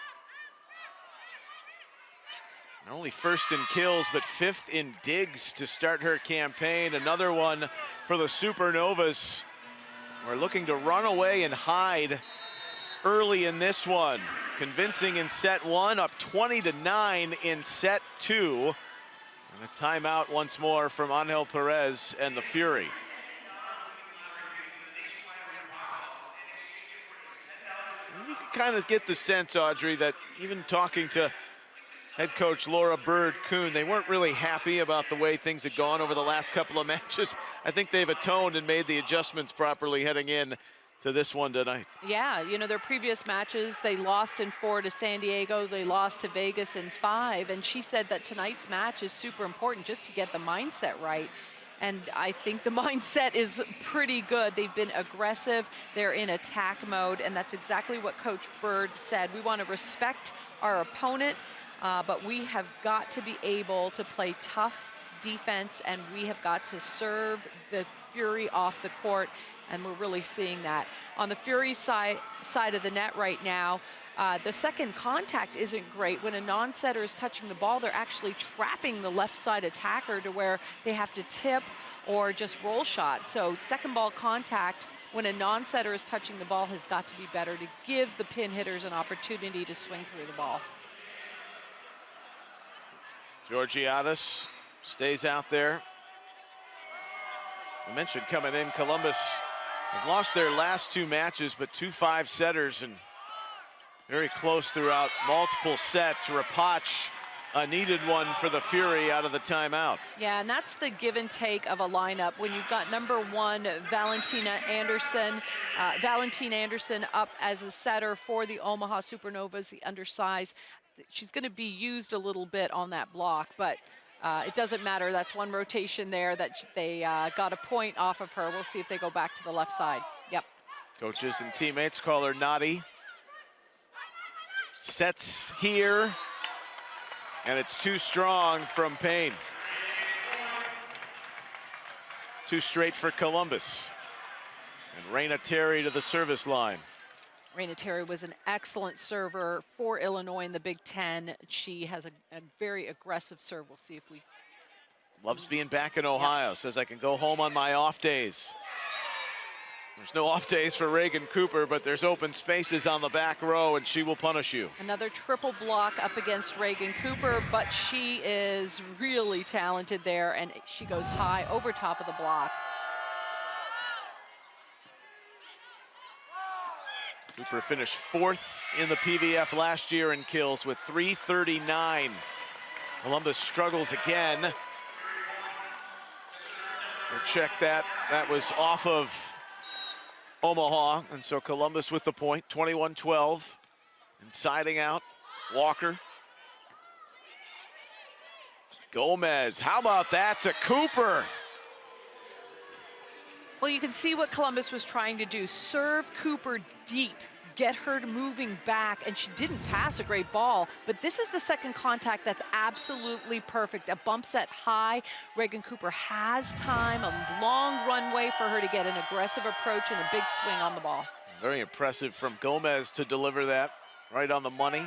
[SPEAKER 1] not only first in kills, but 5th in digs to start her campaign. Another one for the Supernovas. We're looking to run away and hide early in this one. Convincing in set 1, up 20-9 in set 2. And a timeout once more from Angel Perez and the Fury. You can kind of get the sense, Audrey, that even talking to head coach Laura Bird-Kuhn, they weren't really happy about the way things had gone over the last couple of matches. I think they've atoned and made the adjustments properly heading in to this one tonight.
[SPEAKER 2] Yeah, you know, their previous matches, they lost in 4 to San Diego, they lost to Vegas in 5, and she said that tonight's match is super important just to get the mindset right. And I think the mindset is pretty good. They've been aggressive, they're in attack mode, and that's exactly what Coach Bird said. We want to respect our opponent, but we have got to be able to play tough defense, and we have got to serve the Fury off the court. And we're really seeing that. On the Fury side of the net right now, the second contact isn't great. When a non-setter is touching the ball, they're actually trapping the left side attacker to where they have to tip or just roll shot. So second ball contact when a non-setter is touching the ball has got to be better to give the pin hitters an opportunity to swing through the ball.
[SPEAKER 1] Georgiadis stays out there. I mentioned coming in, Columbus have lost their last 2 matches, but 2 5-setters and very close throughout multiple sets. Rapach, a needed one for the Fury out of the timeout.
[SPEAKER 2] Yeah, and that's the give and take of a lineup. When you've got number 1, Valentine Anderson up as a setter for the Omaha Supernovas, the undersized. She's going to be used a little bit on that block, but it doesn't matter. That's one rotation there that they got a point off of her. We'll see if they go back to the left side. Yep.
[SPEAKER 1] Coaches and teammates call her naughty. Sets here, and it's too strong from Payne. 2 straight for Columbus. And Raina Terry to the service line.
[SPEAKER 2] Raina Terry was an excellent server for Illinois in the Big Ten. She has a very aggressive serve. We'll see if we...
[SPEAKER 1] Loves being back in Ohio. Yep. Says I can go home on my off days. There's no off days for Reagan Cooper, but there's open spaces on the back row, and she will punish you.
[SPEAKER 2] Another triple block up against Reagan Cooper, but she is really talented there, and she goes high over top of the block.
[SPEAKER 1] Cooper finished 4th in the PVF last year in kills with 339. Columbus struggles again. We'll check that. That was off of Omaha, and so Columbus with the point, 21-12. And siding out, Walker. Gomez, how about that to Cooper?
[SPEAKER 2] Well, you can see what Columbus was trying to do. Serve Cooper deep, get her moving back, and she didn't pass a great ball, but this is the second contact that's absolutely perfect. A bump set high. Reagan Cooper has time, a long runway for her to get an aggressive approach and a big swing on the ball.
[SPEAKER 1] Very impressive from Gomez to deliver that right on the money.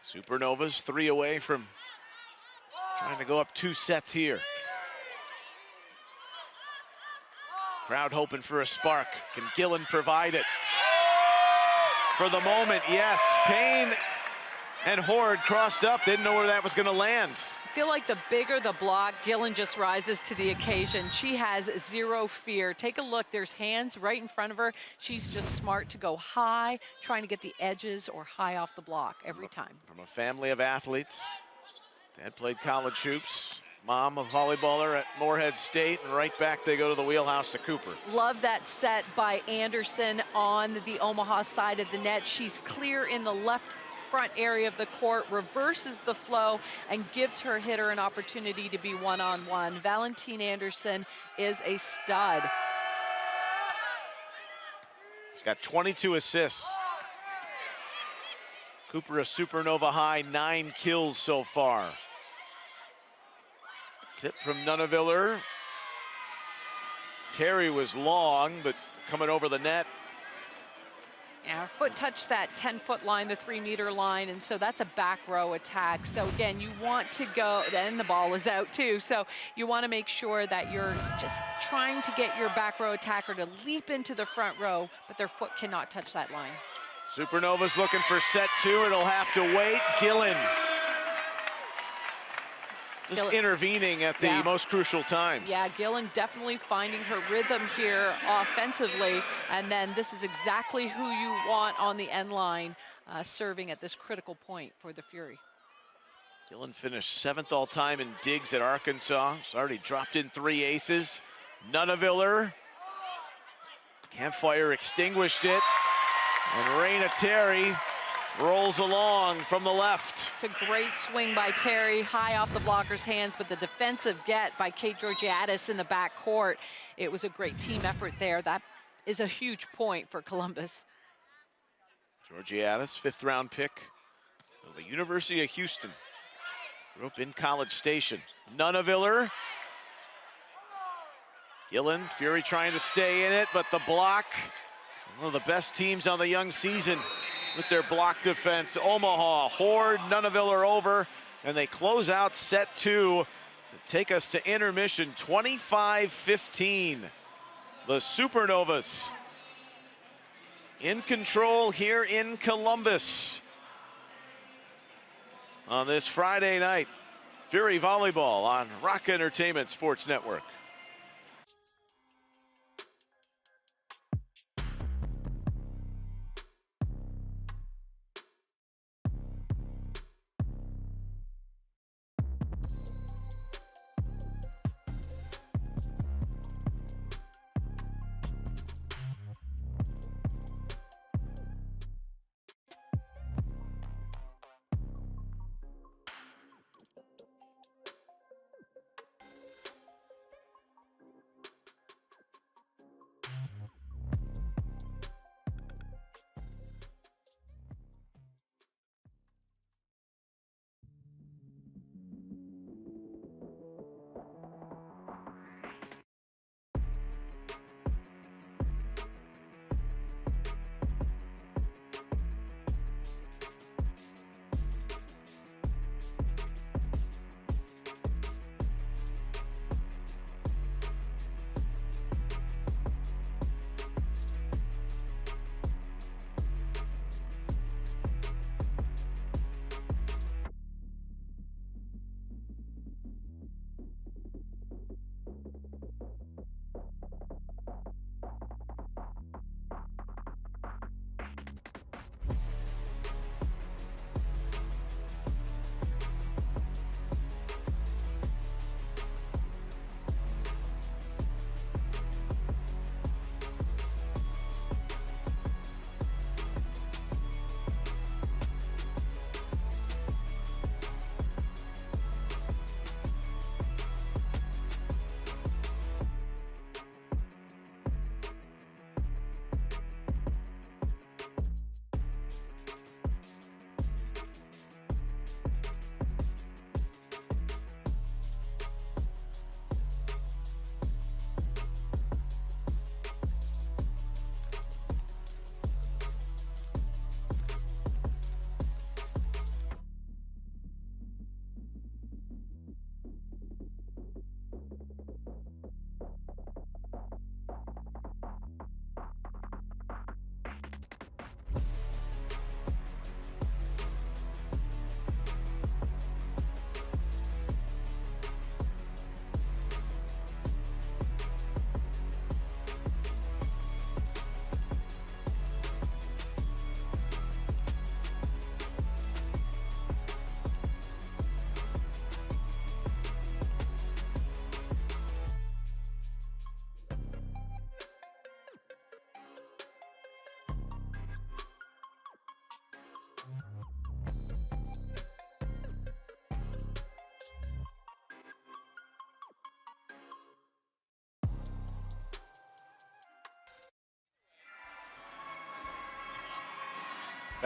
[SPEAKER 1] Supernovas 3 away from trying to go up 2 sets here. Crowd hoping for a spark. Can Gillen provide it? For the moment, yes. Payne and Horde crossed up, didn't know where that was gonna land.
[SPEAKER 2] I feel like the bigger the block, Gillen just rises to the occasion. She has zero fear. Take a look, there's hands right in front of her. She's just smart to go high, trying to get the edges or high off the block every time.
[SPEAKER 1] From a family of athletes. Dad played college hoops. Mom, a volleyballer at Morehead State, and right back they go to the wheelhouse to Cooper.
[SPEAKER 2] Love that set by Anderson on the Omaha side of the net. She's clear in the left front area of the court, reverses the flow, and gives her hitter an opportunity to be one-on-one. Valentine Anderson is a stud.
[SPEAKER 1] She's got 22 assists. Cooper a Supernova high, 9 kills so far. Tip from Nunaviller. Terry was long, but coming over the net.
[SPEAKER 2] Yeah, her foot touched that 10-foot line, the 3-meter line, and so that's a back row attack. So again, you want to go, then the ball is out too, so you want to make sure that you're just trying to get your back row attacker to leap into the front row, but their foot cannot touch that line.
[SPEAKER 1] Supernovas looking for set 2, it'll have to wait. Gillen. Just intervening at the most crucial times.
[SPEAKER 2] Yeah, Gillen definitely finding her rhythm here offensively, and then this is exactly who you want on the end line, serving at this critical point for the Fury.
[SPEAKER 1] Gillen finished 7th all time in digs at Arkansas. She's already dropped in 3 aces. Nunaviller. Campfire extinguished it. And Raina Terry rolls along from the left.
[SPEAKER 2] It's a great swing by Terry, high off the blocker's hands, but the defensive get by Kate Georgiadis in the back court. It was a great team effort there. That is a huge point for Columbus.
[SPEAKER 1] Georgiadis, 5th round pick of the University of Houston. Grew up in College Station. Nunaviller. Gillen, Fury trying to stay in it, but the block. One of the best teams on the young season with their block defense. Omaha, Horde, Nunaviller over, and they close out set 2 to take us to intermission, 25-15. The Supernovas in control here in Columbus on this Friday night. Fury Volleyball on Rock Entertainment Sports Network.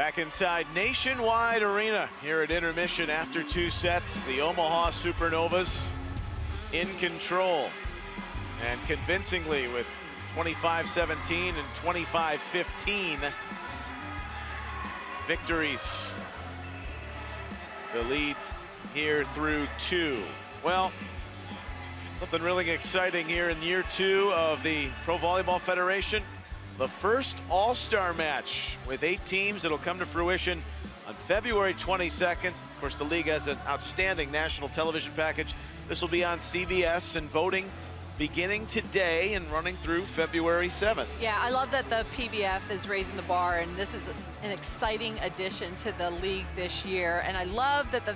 [SPEAKER 1] Back inside Nationwide Arena here at intermission after 2 sets. The Omaha Supernovas in control and convincingly with 25-17 and 25-15 victories to lead here through 2. Well, something really exciting here in year 2 of the Pro Volleyball Federation. The first all-star match with 8 teams. It'll come to fruition on February 22nd. Of course, the league has an outstanding national television package. This will be on CBS, and voting beginning today and running through February 7th.
[SPEAKER 2] Yeah, I love that the PVF is raising the bar, and this is an exciting addition to the league this year. And I love that the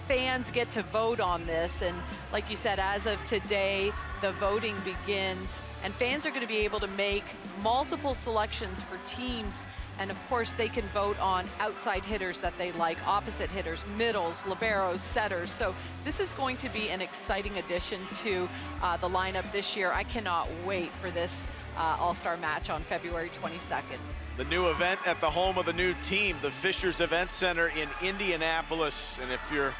[SPEAKER 2] fans get to vote on this. And like you said, as of today, the voting begins, and fans are going to be able to make multiple selections for teams. And of course, they can vote on outside hitters that they like, opposite hitters, middles, liberos, setters. So this is going to be an exciting addition to the lineup this year. I cannot wait for this all-star match on February 22nd.
[SPEAKER 1] The new event at the home of the new team, the Fishers Event Center in Indianapolis. And if you're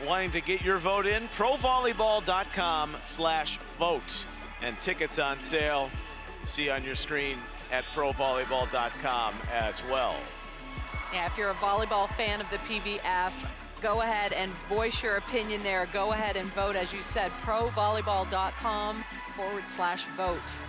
[SPEAKER 1] wanting to get your vote in, provolleyball.com/vote. And tickets on sale, see on your screen at provolleyball.com as well.
[SPEAKER 2] Yeah, if you're a volleyball fan of the PVF, go ahead and voice your opinion there. Go ahead and vote, as you said, provolleyball.com/vote.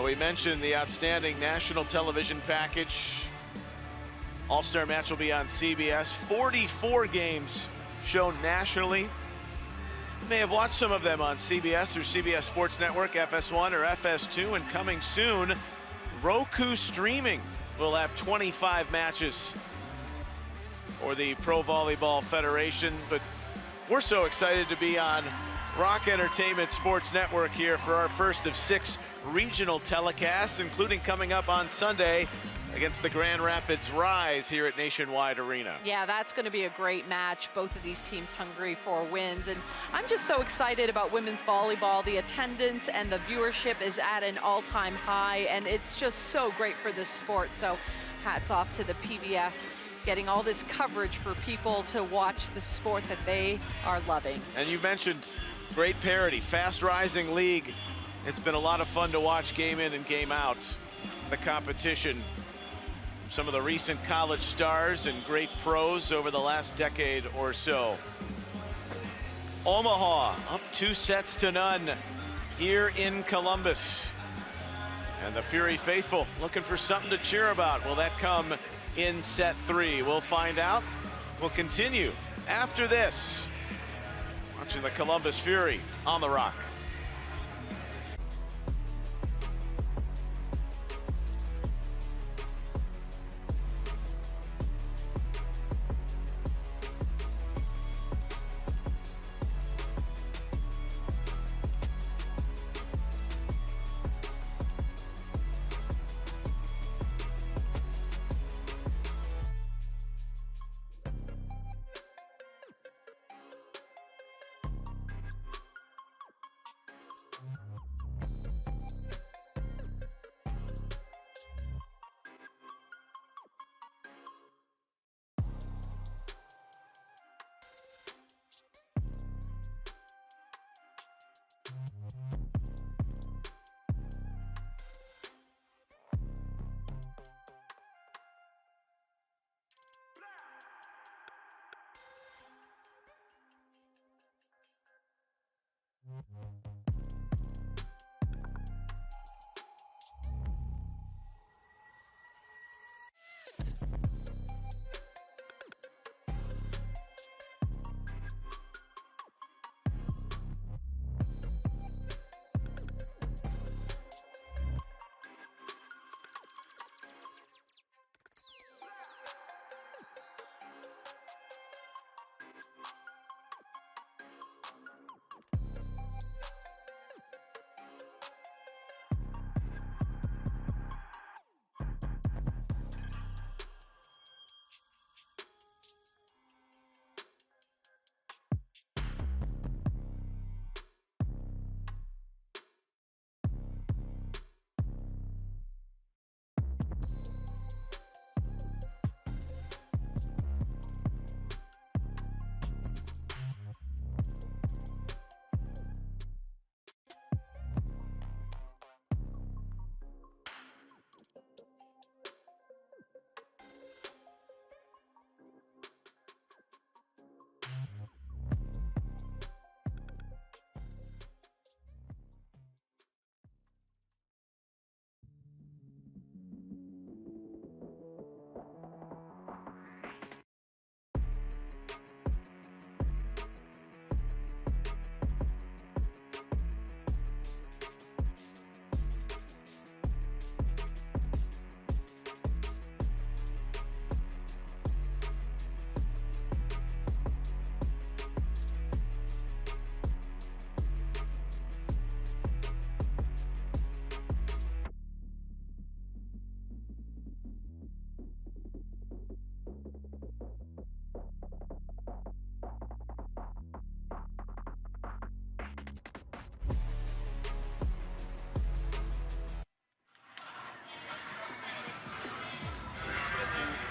[SPEAKER 1] We mentioned the outstanding national television package. All-star match will be on CBS. 44 games shown nationally. You may have watched some of them on CBS or CBS Sports Network, FS1 or FS2, and coming soon, Roku streaming will have 25 matches for the Pro Volleyball Federation. But we're so excited to be on Rock Entertainment Sports Network here for our first of 6 regional telecasts, including coming up on Sunday against the Grand Rapids Rise here at Nationwide Arena.
[SPEAKER 2] Yeah, that's going to be a great match. Both of these teams hungry for wins. And I'm just so excited about women's volleyball. The attendance and the viewership is at an all-time high, and it's just so great for this sport. So hats off to the PVF, getting all this coverage for people to watch the sport that they are loving.
[SPEAKER 1] And you mentioned great parity, fast-rising league. It's been a lot of fun to watch game in and game out. The competition, some of the recent college stars and great pros over the last decade or so. Omaha up 2 sets to none here in Columbus. And the Fury faithful looking for something to cheer about. Will that come in set 3? We'll find out. We'll continue after this. Watching the Columbus Fury on the Rock.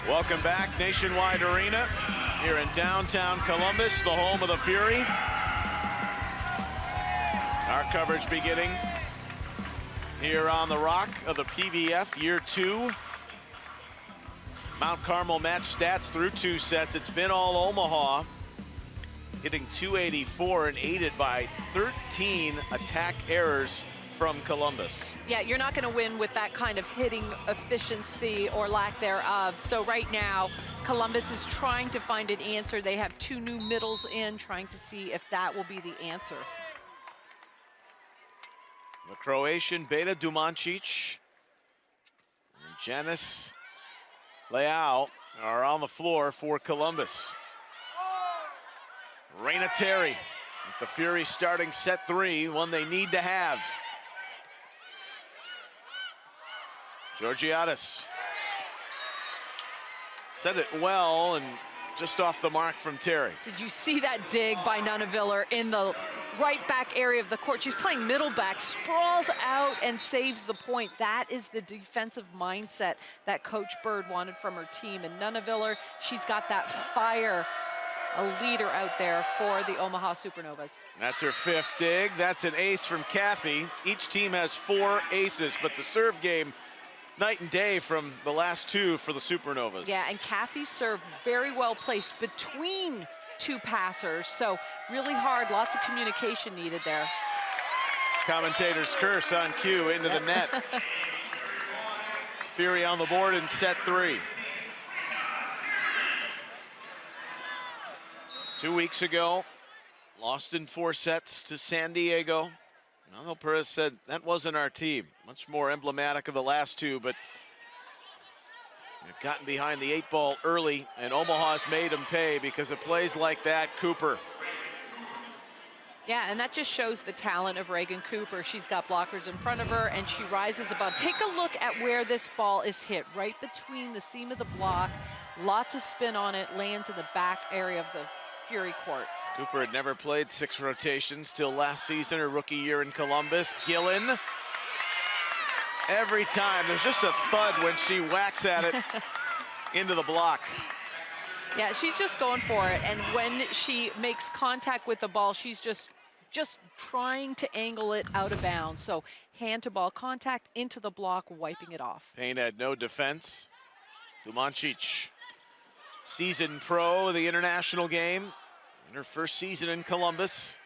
[SPEAKER 1] Welcome back, Nationwide Arena, here in downtown Columbus, the home of the Fury. Our coverage beginning here on the Rock of the PVF Year 2. Mount Carmel match stats through 2 sets. It's been all Omaha, hitting .284 and aided by 13 attack errors from Columbus.
[SPEAKER 2] Yeah, you're not going to win with that kind of hitting efficiency or lack thereof. So right now, Columbus is trying to find an answer. They have 2 new middles in, trying to see if that will be the answer.
[SPEAKER 1] The Croatian Beta Dumancic and Janice Leao are on the floor for Columbus. Raina Terry with the Fury starting set 3, one they need to have. Georgiadis said it well and just off the mark from Terry.
[SPEAKER 2] Did you see that dig by Nunaviller in the right back area of the court? She's playing middle back, sprawls out and saves the point. That is the defensive mindset that Coach Bird wanted from her team. And Nunaviller, she's got that fire, a leader out there for the Omaha Supernovas.
[SPEAKER 1] That's her 5th dig. That's an ace from Caffey. Each team has 4 aces, but the serve game, night and day from the last 2 for the Supernovas.
[SPEAKER 2] Yeah, and Caffey served very well placed between 2 passers, so really hard, lots of communication needed there.
[SPEAKER 1] Commentator's curse on cue into the net. Fury on the board in set 3. 2 weeks ago, lost in 4 sets to San Diego. Angel Perez said that wasn't our team. Much more emblematic of the last 2, but they've gotten behind the 8 ball early, and Omaha's made them pay because of plays like that. Cooper.
[SPEAKER 2] Yeah, and that just shows the talent of Reagan Cooper. She's got blockers in front of her, and she rises above. Take a look at where this ball is hit, right between the seam of the block. Lots of spin on it, lands in the back area of the Fury court.
[SPEAKER 1] Cooper had never played 6 rotations till last season, her rookie year in Columbus. Gillen, every time, there's just a thud when she whacks at it into the block.
[SPEAKER 2] Yeah, she's just going for it, and when she makes contact with the ball, she's just trying to angle it out of bounds. So hand to ball contact into the block, wiping it off.
[SPEAKER 1] Payne had no defense. Dumancic, seasoned pro of the international game. In her first season in Columbus.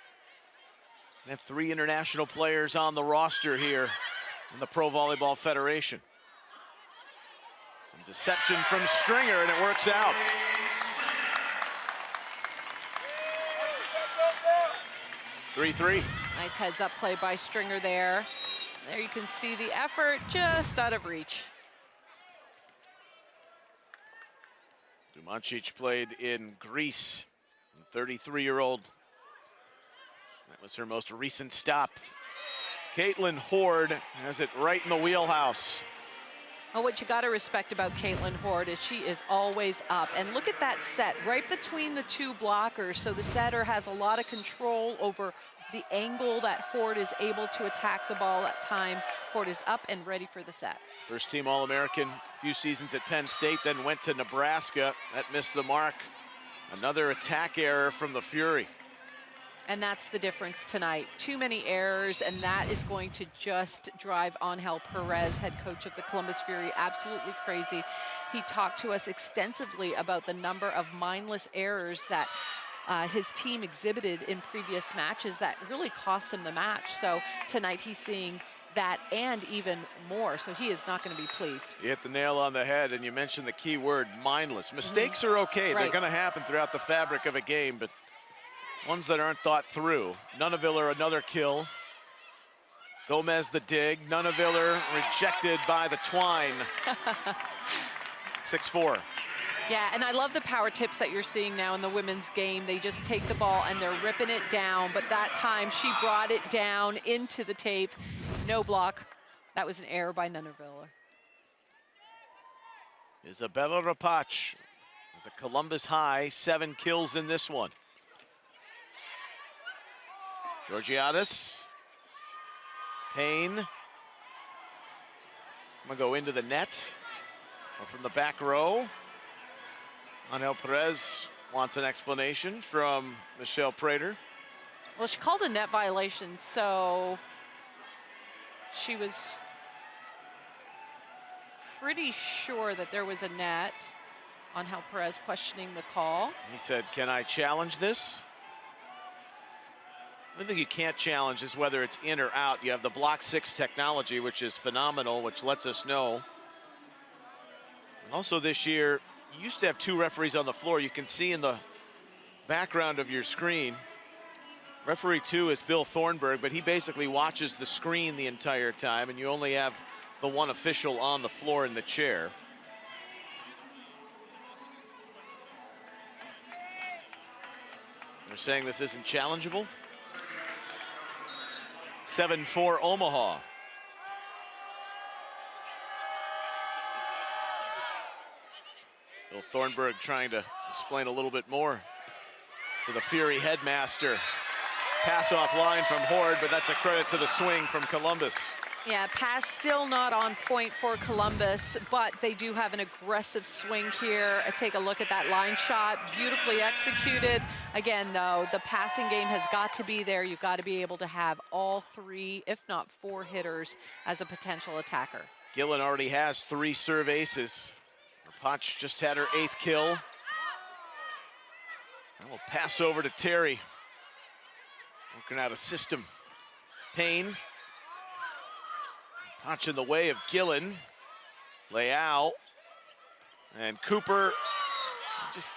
[SPEAKER 1] We have 3 international players on the roster here in the Pro Volleyball Federation. Some deception from Stringer, and it works out. Three.
[SPEAKER 2] Nice heads-up play by Stringer there. There you can see the effort just out of reach.
[SPEAKER 1] Dumancic played in Greece. 33-year-old. That was her most recent stop. Caitlin Horde has it right in the wheelhouse.
[SPEAKER 2] Well, what you got to respect about Caitlin Horde is she is always up. And look at that set right between the 2 blockers. So the setter has a lot of control over the angle that Horde is able to attack the ball at time. Horde is up and ready for the set.
[SPEAKER 1] First team All-American, a few seasons at Penn State, then went to Nebraska. That missed the mark. Another attack error from the Fury.
[SPEAKER 2] And that's the difference tonight. Too many errors, and that is going to just drive Angel Perez, head coach of the Columbus Fury, absolutely crazy. He talked to us extensively about the number of mindless errors that his team exhibited in previous matches that really cost him the match. So tonight he's seeing that and even more, so he is not going to be pleased. You
[SPEAKER 1] hit the nail on the head, and you mentioned the key word, mindless. Mistakes are okay.
[SPEAKER 2] Right.
[SPEAKER 1] They're going to happen throughout the fabric of a game, but ones that aren't thought through. Nunaviller, another kill. Gomez the dig. Nunaviller rejected by the twine. 6-4.
[SPEAKER 2] Yeah, and I love the power tips that you're seeing now in the women's game. They just take the ball and they're ripping it down, but that time she brought it down into the tape. No block. That was an error by Nunaviller.
[SPEAKER 1] Isabella Rapach has a Columbus high, 7 kills in this one. Georgiadis. Payne. I'm gonna go into the net or from the back row. Angel Perez wants an explanation from Michelle Prater.
[SPEAKER 2] Well, she called a net violation, so she was pretty sure that there was a net. Angel Perez questioning the call.
[SPEAKER 1] He said, can I challenge this? The thing you can't challenge is whether it's in or out. You have the block 6 technology, which is phenomenal, which lets us know. Also this year, you used to have 2 referees on the floor. You can see in the background of your screen, referee 2 is Bill Thornburg, but he basically watches the screen the entire time, and you only have the 1 official on the floor in the chair. They're saying this isn't challengeable. 7-4 Omaha. Bill Thornburg trying to explain a little bit more to the Fury headmaster. Pass off line from Horde, but that's a credit to the swing from Columbus.
[SPEAKER 2] Yeah, pass still not on point for Columbus, but they do have an aggressive swing here. Take a look at that line shot, beautifully executed. Again, though, the passing game has got to be there. You've got to be able to have all 3, if not 4 hitters as a potential attacker.
[SPEAKER 1] Gillen already has 3 serve aces. Potch just had her 8th kill. And we'll pass over to Terry. Working out a system. Payne. Potch in the way of Gillen. Leal. And Cooper just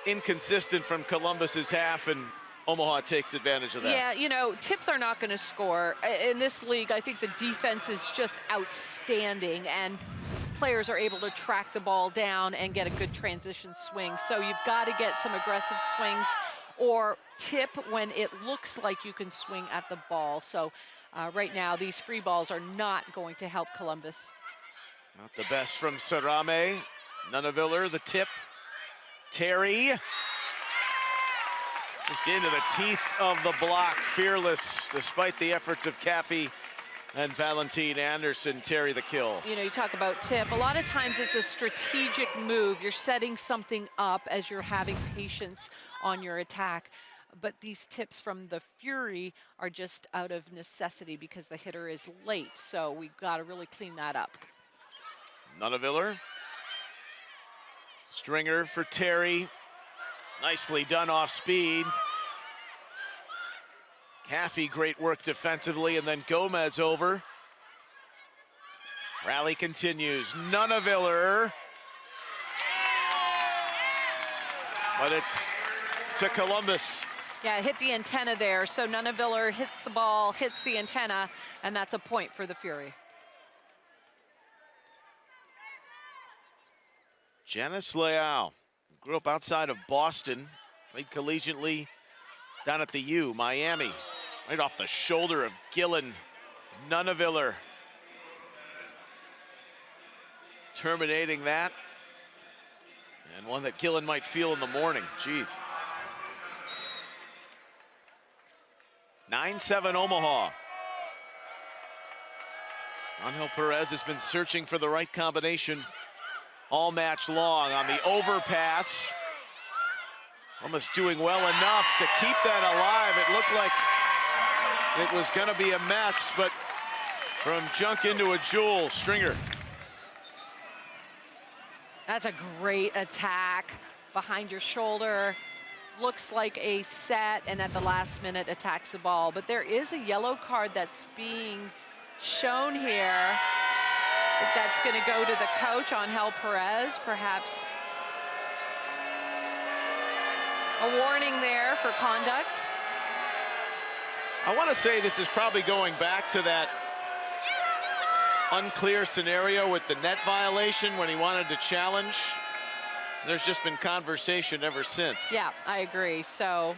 [SPEAKER 1] inconsistent from Columbus's half, and Omaha takes advantage of that.
[SPEAKER 2] Yeah, you know, tips are not going to score. In this league, I think the defense is just outstanding, and players are able to track the ball down and get a good transition swing. So you've got to get some aggressive swings or tip when it looks like you can swing at the ball. So right now, these free balls are not going to help Columbus.
[SPEAKER 1] Not the best from Sarame. Nuneviller, the tip. Terry. Just into the teeth of the block, fearless, despite the efforts of Caffey and Valentine Anderson. Terry the kill.
[SPEAKER 2] You know, you talk about tip. A lot of times it's a strategic move. You're setting something up as you're having patience on your attack. But these tips from the Fury are just out of necessity because the hitter is late. So we've got to really clean that up.
[SPEAKER 1] Nuneviller. Stringer for Terry. Nicely done off speed. Caffey, great work defensively, and then Gomez over. Rally continues. Nuneviller. But it's to Columbus.
[SPEAKER 2] Yeah, hit the antenna there. So Nuneviller hits the ball, hits the antenna, and that's a point for the Fury.
[SPEAKER 1] Janice Leal grew up outside of Boston, played collegiately down at the U, Miami. Right off the shoulder of Gillen. Nuneviller terminating that. And one that Gillen might feel in the morning. Jeez. 9-7 Omaha. Angel Perez has been searching for the right combination all match long on the overpass. Almost doing well enough to keep that alive. It looked like it was gonna be a mess, but from junk into a jewel, Stringer.
[SPEAKER 2] That's a great attack behind your shoulder. Looks like a set, and at the last minute attacks the ball. But there is a yellow card that's being shown here. That's going to go to the coach, Angel Perez, perhaps a warning there for conduct.
[SPEAKER 1] I want to say this is probably going back to that unclear scenario with the net violation when he wanted to challenge. There's just been conversation ever since.
[SPEAKER 2] Yeah, I agree. So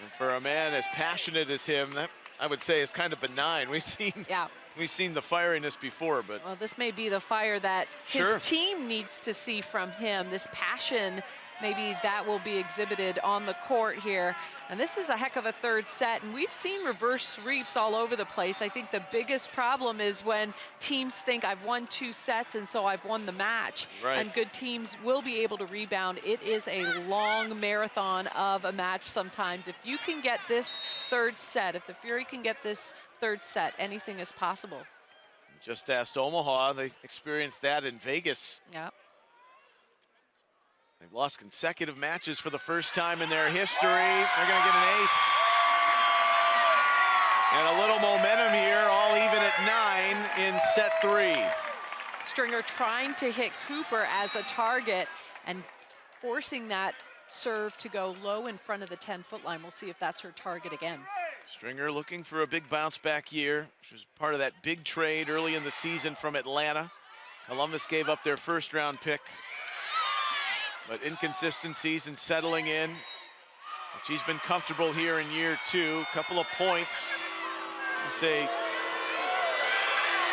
[SPEAKER 1] and for a man as passionate as him, that I would say is kind of benign. We've seen the fieriness before, but
[SPEAKER 2] well, this may be the fire that his team needs to see from him. This passion
[SPEAKER 4] maybe that will be exhibited on the court here. And this is a heck of a third set, and we've seen reverse sweeps all over the place. I think the biggest problem is when teams think I've won 2 sets and so I've won the match.
[SPEAKER 1] Right.
[SPEAKER 4] And good teams will be able to rebound. It is a long marathon of a match sometimes. If you can get this third set, if the Fury can get this third set, anything is possible.
[SPEAKER 1] Just asked Omaha, they experienced that in Vegas.
[SPEAKER 4] Yeah.
[SPEAKER 1] They've lost consecutive matches for the first time in their history. They're going to get an ace. And a little momentum here, all even at 9 in set 3.
[SPEAKER 4] Stringer trying to hit Cooper as a target and forcing that serve to go low in front of the 10-foot line. We'll see if that's her target again.
[SPEAKER 1] Stringer looking for a big bounce back year. She was part of that big trade early in the season from Atlanta. Columbus gave up their first-round pick. But inconsistencies and settling in. But she's been comfortable here in year 2. Couple of points. You say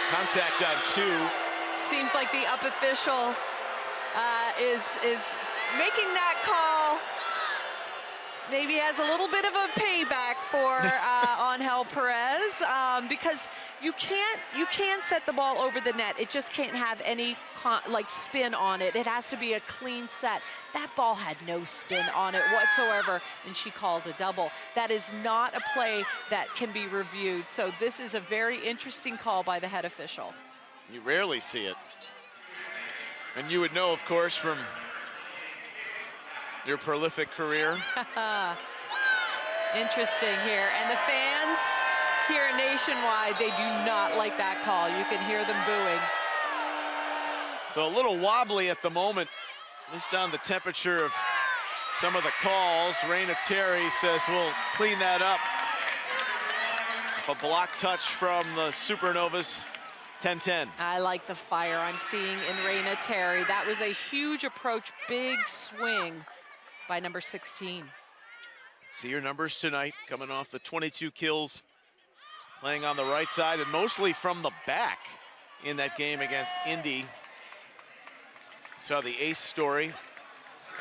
[SPEAKER 1] contact on 2.
[SPEAKER 4] Seems like the up official is making that call. Maybe has a little bit of a payback for Angel Perez because you can't set the ball over the net. It just can't have any like spin on it. It has to be a clean set. That ball had no spin on it whatsoever, and she called a double. That is not a play that can be reviewed. So this is a very interesting call by the head official.
[SPEAKER 1] You rarely see it. And you would know, of course, from your prolific career.
[SPEAKER 4] Interesting here. And the fans here Nationwide, they do not like that call. You can hear them booing.
[SPEAKER 1] So a little wobbly at the moment, at least on the temperature of some of the calls. Raina Terry says we'll clean that up. A block touch from the Supernovas, 10-10.
[SPEAKER 4] I like the fire I'm seeing in Raina Terry. That was a huge approach, big swing by number 16.
[SPEAKER 1] See your numbers tonight, coming off the 22 kills, playing on the right side and mostly from the back in that game against Indy. Saw the ace story,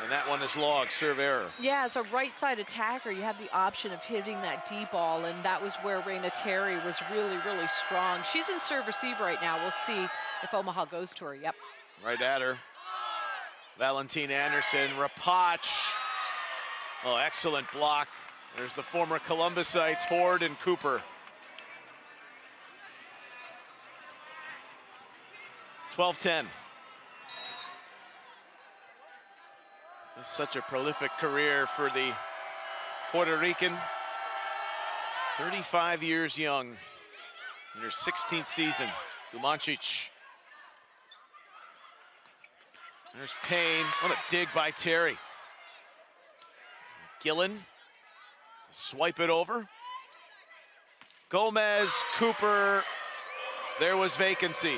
[SPEAKER 1] and that one is logged, serve error.
[SPEAKER 4] Yeah, as a right side attacker, you have the option of hitting that D ball, and that was where Raina Terry was really, really strong. She's in serve receive right now. We'll see if Omaha goes to her. Yep.
[SPEAKER 1] Right at her. Valentine Anderson, Rapach. Oh, excellent block. There's the former Columbusites, Horde and Cooper. 12-10. Such a prolific career for the Puerto Rican. 35 years young in her 16th season. Dumancic. There's Payne. What a dig by Terry. Gillen. Swipe it over. Gomez, Cooper. There was vacancy.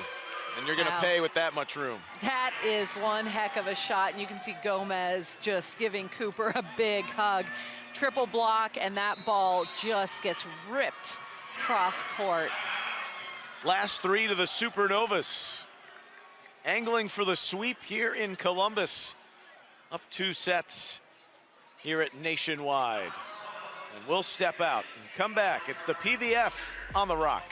[SPEAKER 1] And you're going to pay with that much room.
[SPEAKER 4] That is one heck of a shot. And you can see Gomez just giving Cooper a big hug. Triple block, and that ball just gets ripped cross court.
[SPEAKER 1] Last 3 to the Supernovas. Angling for the sweep here in Columbus. Up 2 sets here at Nationwide. And we'll step out and come back. It's the PVF on the Rock.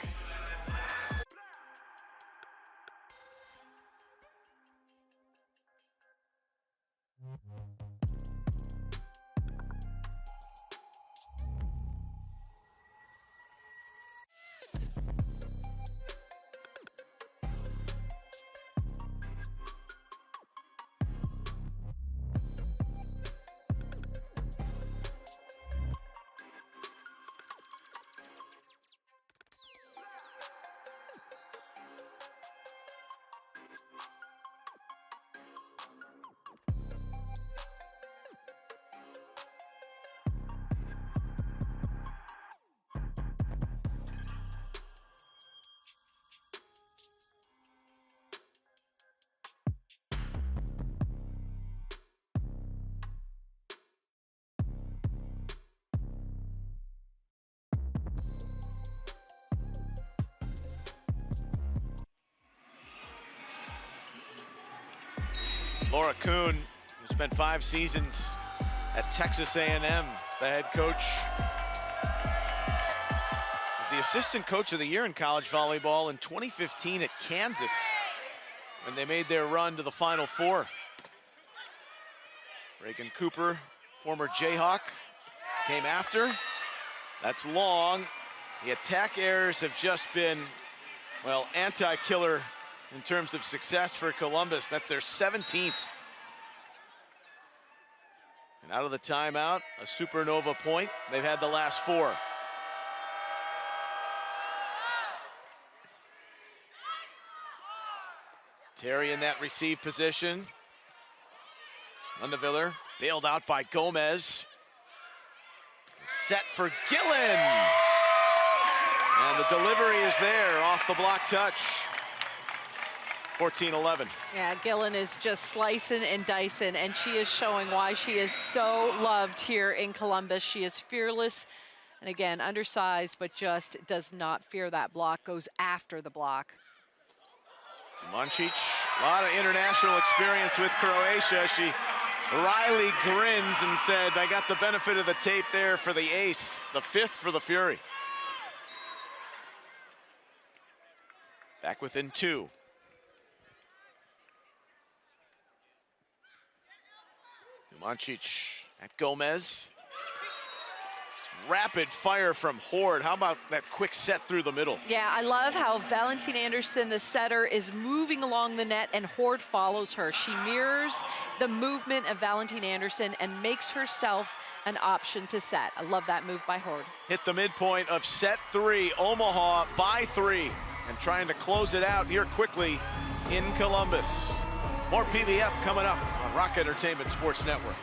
[SPEAKER 1] Laura Kuhn was Spent 5 seasons at Texas A&M, the head coach. He's the assistant coach of the year in college volleyball in 2015 at Kansas, when they made their run to the Final Four. Reagan Cooper, former Jayhawk, came after. That's long. The attack errors have just been, well, anti-killer in terms of success for Columbus. That's their 17th. And out of the timeout, a Supernova point. They've had the last 4. Terry in that receive position. Lundeviller bailed out by Gomez. Set for Gillen. And the delivery is there off the block touch. 14-11.
[SPEAKER 4] Yeah, Gillen is just slicing and dicing, and she is showing why she is so loved here in Columbus. She is fearless, and again, undersized, but just does not fear that block, goes after the block.
[SPEAKER 1] Domancic, a lot of international experience with Croatia. She wryly grins and said, I got the benefit of the tape there for the ace, the 5th for the Fury. Back within 2. Domancic at Gomez. Rapid fire from Horde. How about that quick set through the middle?
[SPEAKER 4] Yeah, I love how Valentine Anderson, the setter, is moving along the net and Horde follows her. She mirrors the movement of Valentine Anderson and makes herself an option to set. I love that move by Horde.
[SPEAKER 1] Hit the midpoint of set 3, Omaha by 3, and trying to close it out here quickly in Columbus. More PVF coming up on Rock Entertainment Sports Network.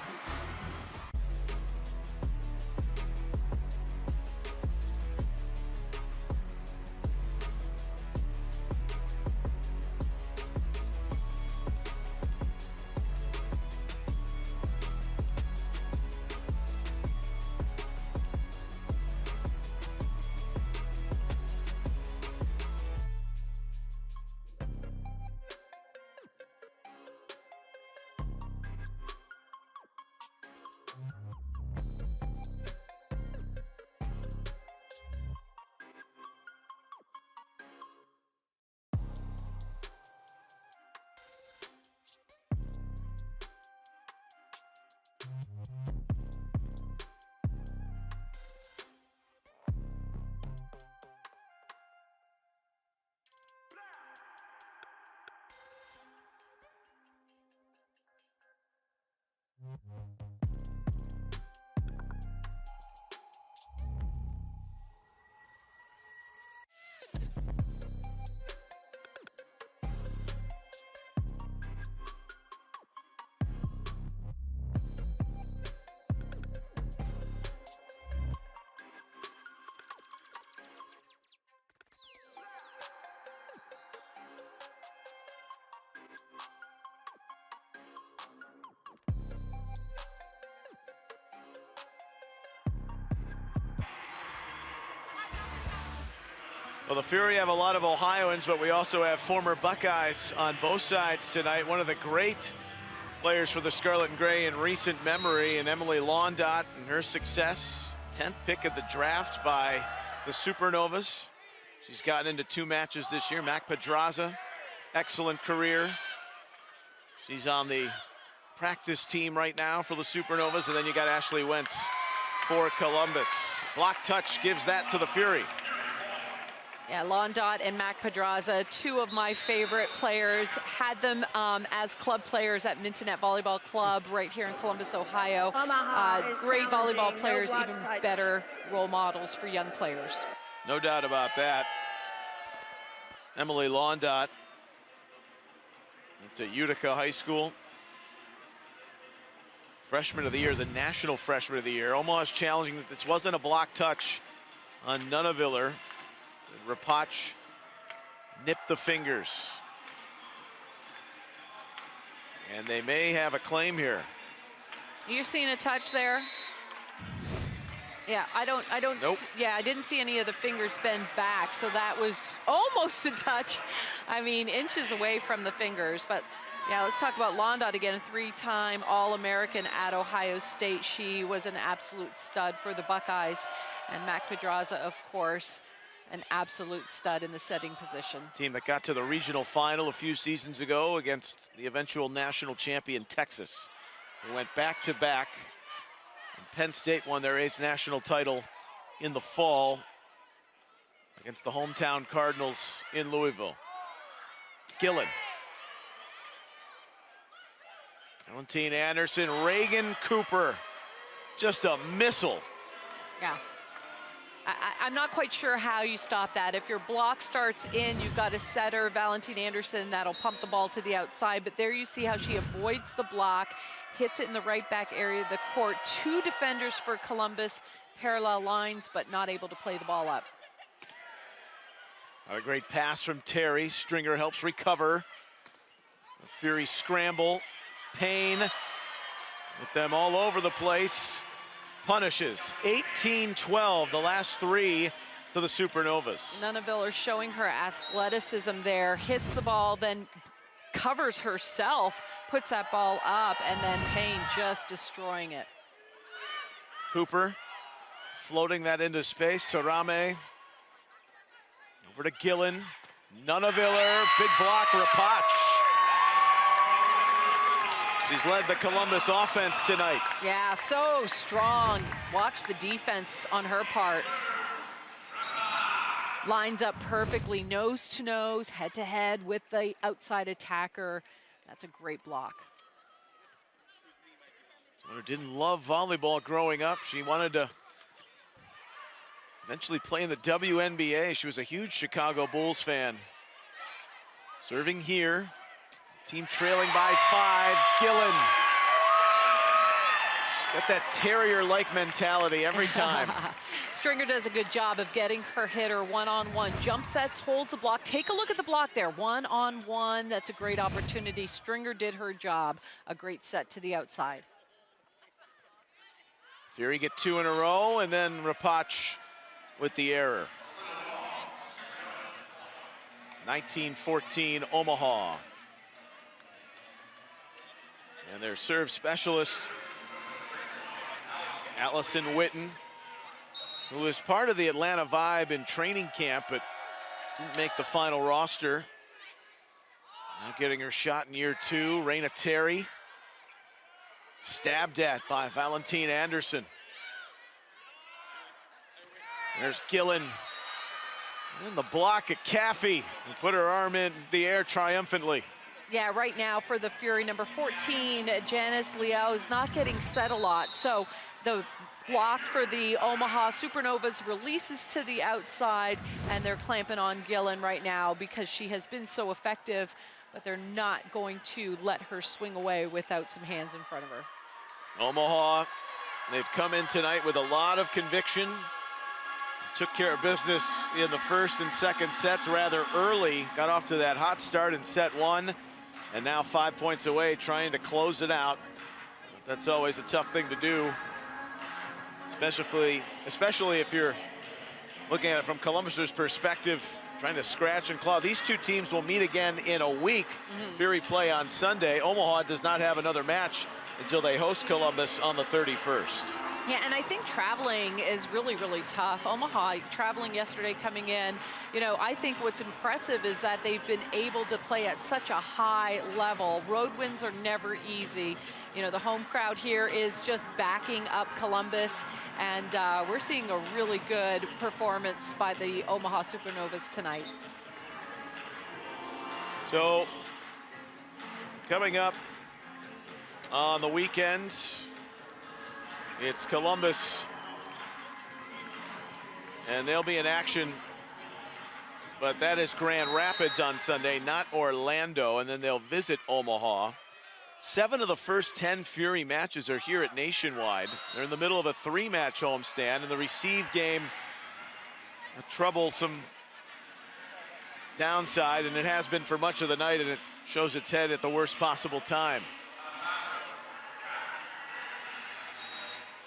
[SPEAKER 1] Well, the Fury have a lot of Ohioans, but we also have former Buckeyes on both sides tonight. One of the great players for the Scarlet and Gray in recent memory, and Emily Laundot and her success. 10th pick of the draft by the Supernovas. She's gotten into 2 matches this year. Mac Pedraza, excellent career. She's on the practice team right now for the Supernovas, and then you got Ashley Wentz for Columbus. Block touch gives that to the Fury.
[SPEAKER 4] Yeah, Laundot and Mac Pedraza, 2 of my favorite players. Had them as club players at Mintonette Volleyball Club right here in Columbus, Ohio. Great volleyball players, even better role models for young players.
[SPEAKER 1] No doubt about that. Emily Laundot went to Utica High School. Freshman of the year, the National Freshman of the Year. Omaha's challenging that this wasn't a block touch on Nunaviller. Rapach nipped the fingers. And they may have a claim here.
[SPEAKER 4] You're seeing a touch there? Yeah, I don't
[SPEAKER 1] Nope.
[SPEAKER 4] Yeah, I didn't see any of the fingers bend back, so that was almost a touch. I mean, inches away from the fingers, but Yeah, let's talk about Londot again, a three-time All-American at Ohio State. She was an absolute stud for the Buckeyes. And Mac Pedraza, of course, an absolute stud in the setting position.
[SPEAKER 1] Team that got to the regional final a few seasons ago against the eventual national champion Texas. They went back-to-back. And Penn State won their 8th national title in the fall against the hometown Cardinals in Louisville. Gillen. Valentine Anderson, Reagan Cooper, just a missile.
[SPEAKER 4] Yeah. I'm not quite sure how you stop that. If your block starts in, you've got a setter, Valentine Anderson, that'll pump the ball to the outside. But there you see how she avoids the block, hits it in the right back area of the court. 2 defenders for Columbus, parallel lines, but not able to play the ball up.
[SPEAKER 1] A great pass from Terry. Stringer helps recover. A Fury scramble. Payne with them all over the place. Punishes. 18-12, the last 3 to the Supernovas.
[SPEAKER 4] Nuneviller showing her athleticism there, hits the ball, then covers herself, puts that ball up, and then Payne just destroying it.
[SPEAKER 1] Cooper floating that into space. Sarame over to Gillen. Nuneviller, big block, Rapach. She's led the Columbus offense tonight.
[SPEAKER 4] Yeah, so strong. Watch the defense on her part. Lines up perfectly, nose to nose, head to head with the outside attacker. That's a great block.
[SPEAKER 1] Someone who didn't love volleyball growing up. She wanted to eventually play in the WNBA. She was a huge Chicago Bulls fan. Serving here. Team trailing by 5, Gillen. She's got that terrier-like mentality every time.
[SPEAKER 4] Stringer does a good job of getting her hitter one-on-one. Jump sets, holds the block. Take a look at the block there, one-on-one. That's a great opportunity. Stringer did her job. A great set to the outside.
[SPEAKER 1] Fury get 2 in a row, and then Rapach with the error. 19-14 Omaha. And their serve specialist, Allison Witten, who was part of the Atlanta Vibe in training camp, but didn't make the final roster. Now getting her shot in year 2, Raina Terry. Stabbed at by Valentine Anderson. There's Gillen. And the block at Caffey. And put her arm in the air triumphantly.
[SPEAKER 4] Yeah, right now for the Fury, number 14, Janice Liao is not getting set a lot. So the block for the Omaha Supernovas releases to the outside, and they're clamping on Gillen right now because she has been so effective, but they're not going to let her swing away without some hands in front of her.
[SPEAKER 1] Omaha, they've come in tonight with a lot of conviction. Took care of business in the first and second sets rather early. Got off to that hot start in set 1. And now 5 points away, trying to close it out. That's always a tough thing to do, especially if you're looking at it from Columbus's perspective, trying to scratch and claw. These 2 teams will meet again in a week. Fury play on Sunday. Omaha does not have another match until they host Columbus on the 31st.
[SPEAKER 4] Yeah, and I think traveling is really, really tough. Omaha, traveling yesterday, coming in, you know, I think what's impressive is that they've been able to play at such a high level. Road wins are never easy. You know, the home crowd here is just backing up Columbus, and we're seeing a really good performance by the Omaha Supernovas tonight.
[SPEAKER 1] So, coming up on the weekend, it's Columbus, and they'll be in action, but that is Grand Rapids on Sunday, not Orlando, and then they'll visit Omaha. 7 of the first 10 Fury matches are here at Nationwide. They're in the middle of a 3-match homestand, and the receive game, a troublesome downside, and it has been for much of the night, and it shows its head at the worst possible time.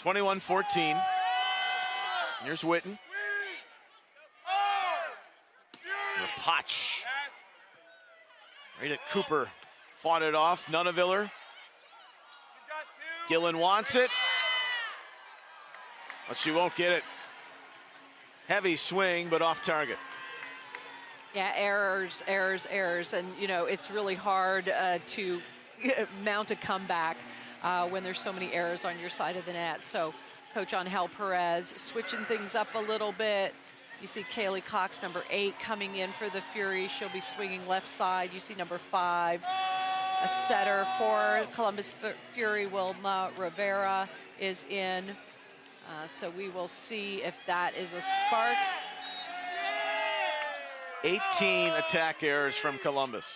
[SPEAKER 1] 21-14. Here's Witten. Rapach. Right at Cooper. Fought it off, Nuneviller. Gillen wants it, but she won't get it. Heavy swing, but off target.
[SPEAKER 4] Yeah, errors, and you know, it's really hard to mount a comeback when there's so many errors on your side of the net. So Coach Angel Perez switching things up a little bit. You see Kaylee Cox, number 8, coming in for the Fury. She'll be swinging left side. You see number 5, a setter for Columbus Fury, Wilma Rivera, is in. So we will see if that is a spark.
[SPEAKER 1] 18 attack errors from Columbus.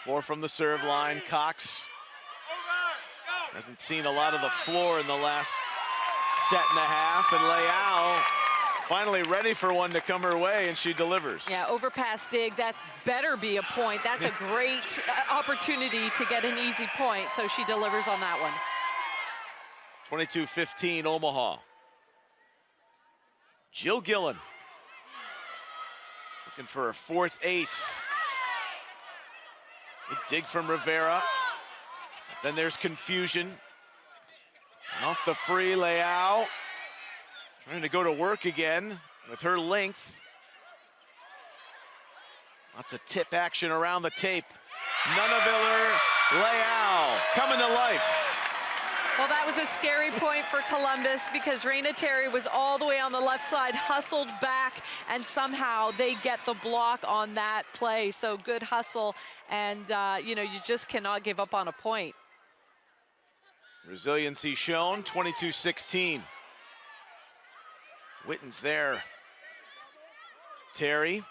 [SPEAKER 1] 4 from the serve line. Cox hasn't seen a lot of the floor in the last set and a half, and Leao finally ready for one to come her way, and she delivers.
[SPEAKER 4] Yeah, overpass dig, that better be a point. That's a great opportunity to get an easy point, so she delivers on that one.
[SPEAKER 1] 22-15 Omaha. Jill Gillen looking for her 4th ace. Good dig from Rivera. Then there's confusion. And off the free, Leao trying to go to work again with her length. Lots of tip action around the tape. Nuneviller, Leao coming to life.
[SPEAKER 4] Well, that was a scary point for Columbus because Raina Terry was all the way on the left side, hustled back, and somehow they get the block on that play. So good hustle, and you know, you just cannot give up on a point.
[SPEAKER 1] Resiliency shown, 22-16. Witten's there. Terry.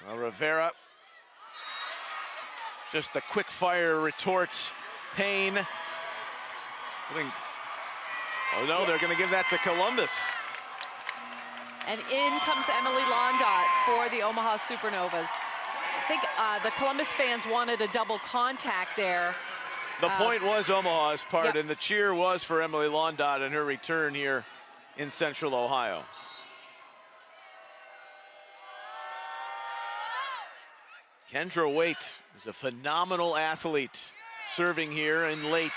[SPEAKER 1] Well, Rivera. Just a quick fire retort. Payne. Oh no, they're going to give that to Columbus.
[SPEAKER 4] And in comes Emily Londot for the Omaha Supernovas. I think the Columbus fans wanted a double contact there.
[SPEAKER 1] The point was Omaha's part,
[SPEAKER 4] yep.
[SPEAKER 1] and the cheer was for Emily Londot and her return here in Central Ohio. Kendra Waite is a phenomenal athlete, serving here in late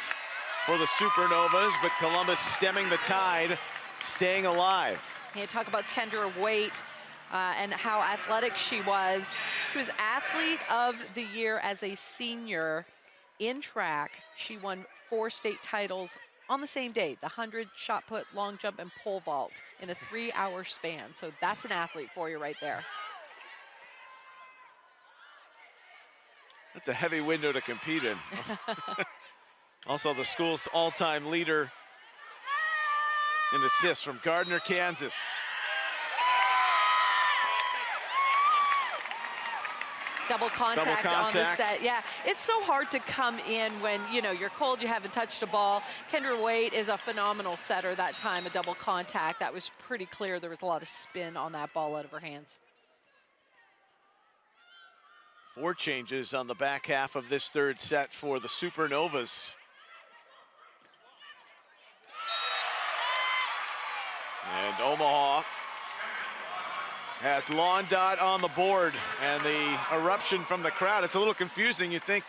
[SPEAKER 1] for the Supernovas, but Columbus stemming the tide, staying alive.
[SPEAKER 4] You talk about Kendra Waite and how athletic she was. She was Athlete of the Year as a senior in track. She won 4 state titles on the same day, the 100, shot put, long jump, and pole vault in a 3-hour span. So that's an athlete for you right there.
[SPEAKER 1] That's a heavy window to compete in. Also the school's all-time leader in assists from Gardner, Kansas.
[SPEAKER 4] Double contact on the set. Yeah, it's so hard to come in when, you know, you're cold, you haven't touched a ball. Kendra Waite is a phenomenal setter that time, a double contact. That was pretty clear. There was a lot of spin on that ball out of her hands.
[SPEAKER 1] 4 changes on the back half of this 3rd set for the Supernovas. And Omaha has Londot on the board, and the eruption from the crowd. It's a little confusing. You think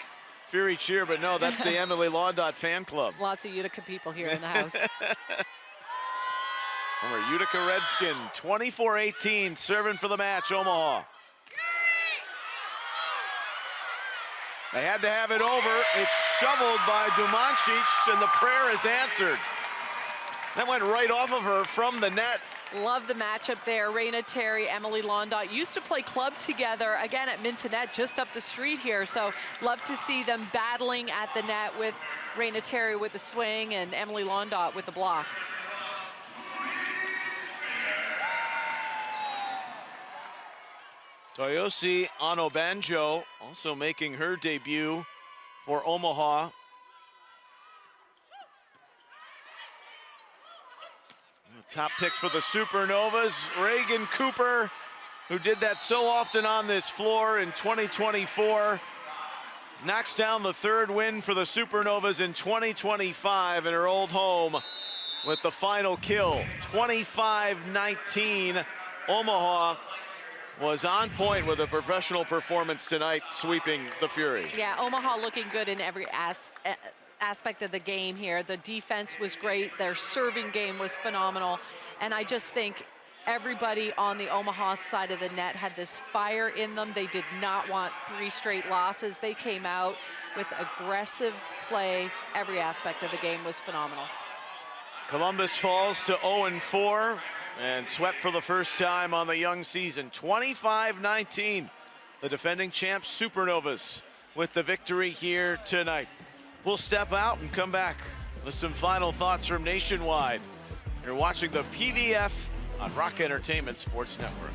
[SPEAKER 1] Fury cheer, but no, that's the Emily Londot fan club.
[SPEAKER 4] Lots of Utica people here in the house.
[SPEAKER 1] Former Utica Redskin, 24-18, serving for the match, Omaha. They had to have it over. It's shoveled by Dumancic, and the prayer is answered. That went right off of her from the net.
[SPEAKER 4] Love the matchup there. Raina Terry, Emily Londot used to play club together, again at Mintonette, just up the street here. So love to see them battling at the net with Raina Terry with the swing and Emily Londot with the block.
[SPEAKER 1] Toyosi Anobanjo also making her debut for Omaha. Top picks for the Supernovas. Reagan Cooper, who did that so often on this floor in 2024, knocks down the 3rd win for the Supernovas in 2025 in her old home with the final kill. 25-19, Omaha was on point with a professional performance tonight, sweeping the Fury.
[SPEAKER 4] Yeah, Omaha looking good in every aspect of the game here. The defense was great. Their serving game was phenomenal. And I just think everybody on the Omaha side of the net had this fire in them. They did not want 3 straight losses. They came out with aggressive play. Every aspect of the game was phenomenal.
[SPEAKER 1] Columbus falls to 0-4 and swept for the first time on the young season. 25-19. The defending champs Supernovas with the victory here tonight. We'll step out and come back with some final thoughts from Nationwide. You're watching the PVF on Rock Entertainment Sports Network.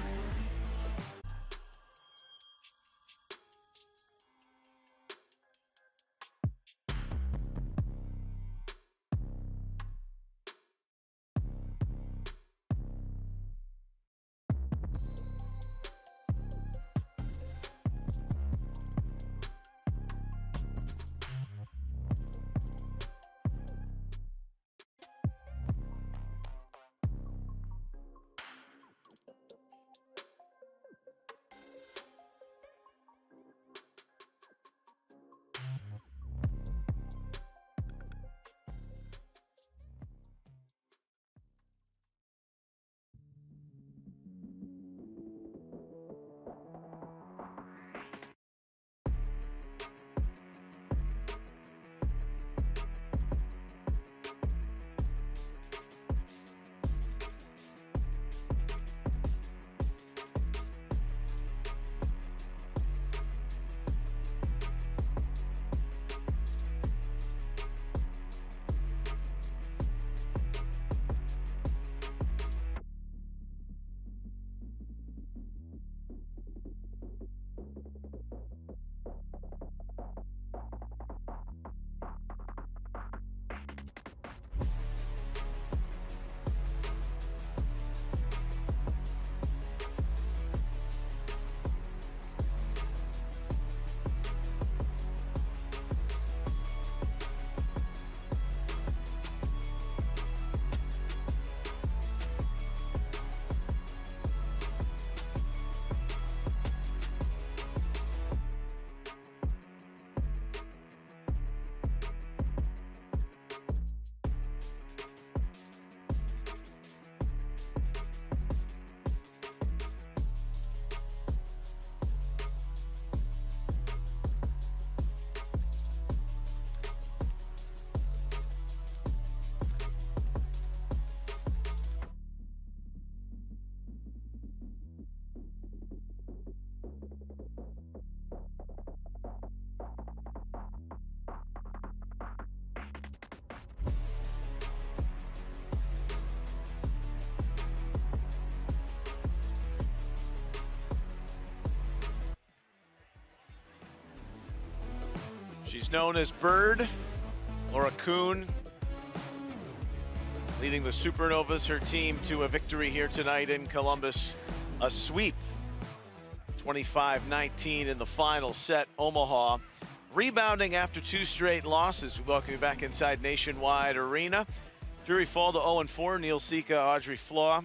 [SPEAKER 1] She's known as Bird, Laura Kuhn, leading the Supernovas, her team, to a victory here tonight in Columbus. A sweep, 25-19 in the final set. Omaha rebounding after 2 straight losses. We welcome you back inside Nationwide Arena. Fury fall to 0-4, Neil Sika, Audrey Flaw.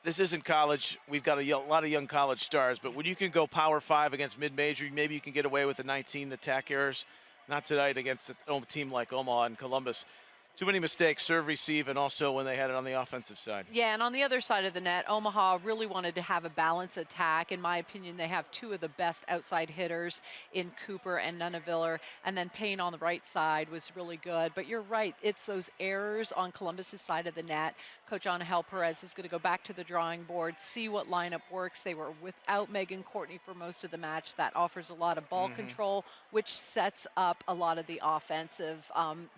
[SPEAKER 1] This isn't college. We've got a lot of young college stars, but when you can go Power 5 against mid-major, maybe you can get away with the 19 attack errors. Not tonight against a team like Omaha and Columbus. Too many mistakes, serve, receive, and also when they had it on the offensive side.
[SPEAKER 4] Yeah, and on the other side of the net, Omaha really wanted to have a balanced attack. In my opinion, they have 2 of the best outside hitters in Cooper and Nunaviller, and then Payne on the right side was really good. But you're right, it's those errors on Columbus's side of the net. Coach Angel Perez is going to go back to the drawing board, see what lineup works. They were without Megan Courtney for most of the match. That offers a lot of ball control, which sets up a lot of the offensive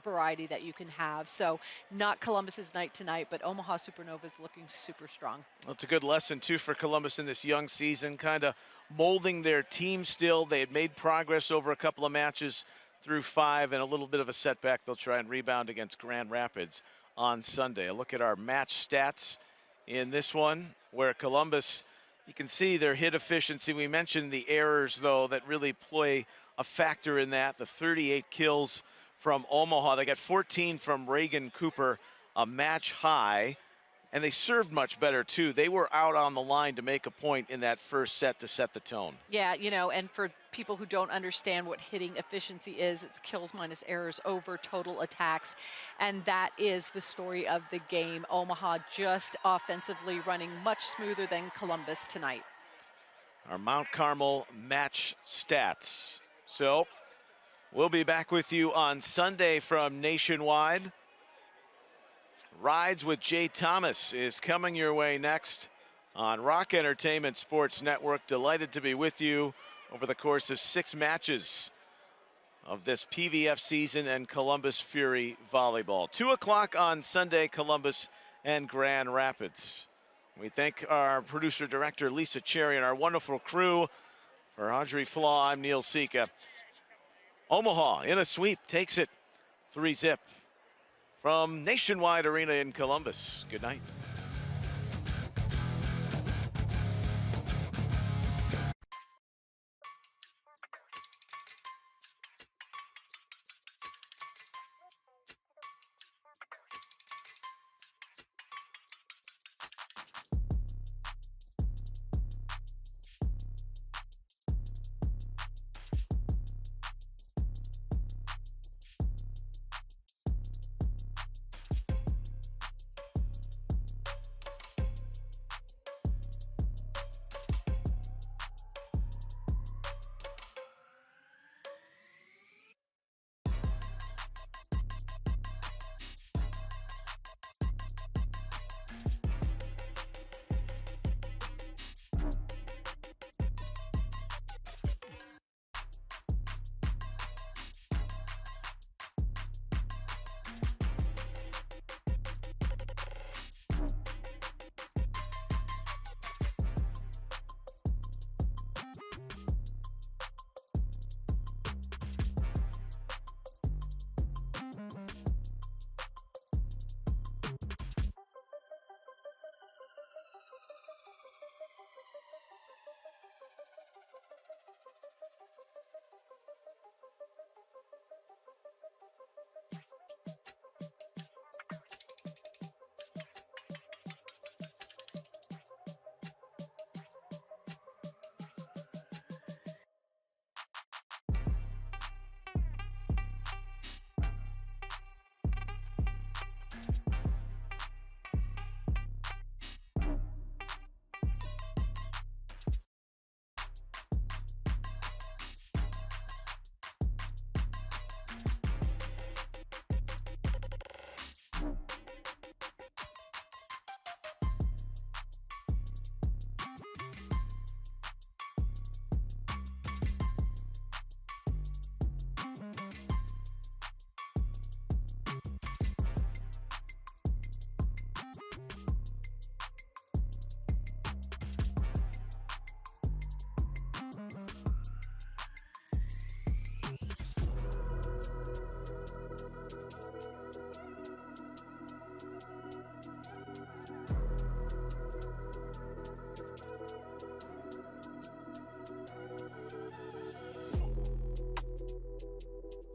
[SPEAKER 4] variety that you can have. So not Columbus's night tonight, but Omaha Supernovas looking super strong.
[SPEAKER 1] Well, it's a good lesson, too, for Columbus in this young season, kind of molding their team still. They had made progress over a couple of matches through 5, and a little bit of a setback. They'll try and rebound against Grand Rapids on Sunday. A look at our match stats in this one, where Columbus, you can see their hit efficiency. We mentioned the errors, though, that really play a factor in that. The 38 kills from Omaha. They got 14 from Reagan Cooper, a match high. And they served much better, too. They were out on the line to make a point in that first set to set the tone.
[SPEAKER 4] Yeah, you know, and for people who don't understand what hitting efficiency is, it's kills minus errors over total attacks. And that is the story of the game. Omaha just offensively running much smoother than Columbus tonight.
[SPEAKER 1] Our Mount Carmel match stats. So we'll be back with you on Sunday from Nationwide. Rides with Jay Thomas is coming your way next on Rock Entertainment Sports Network. Delighted to be with you over the course of 6 matches of this PVF season and Columbus Fury volleyball. 2 o'clock on Sunday, Columbus and Grand Rapids. We thank our producer-director, Lisa Cherry, and our wonderful crew. For Audrey Flaw, I'm Neil Sika. Omaha in a sweep, takes it 3-zip from Nationwide Arena in Columbus. Good night.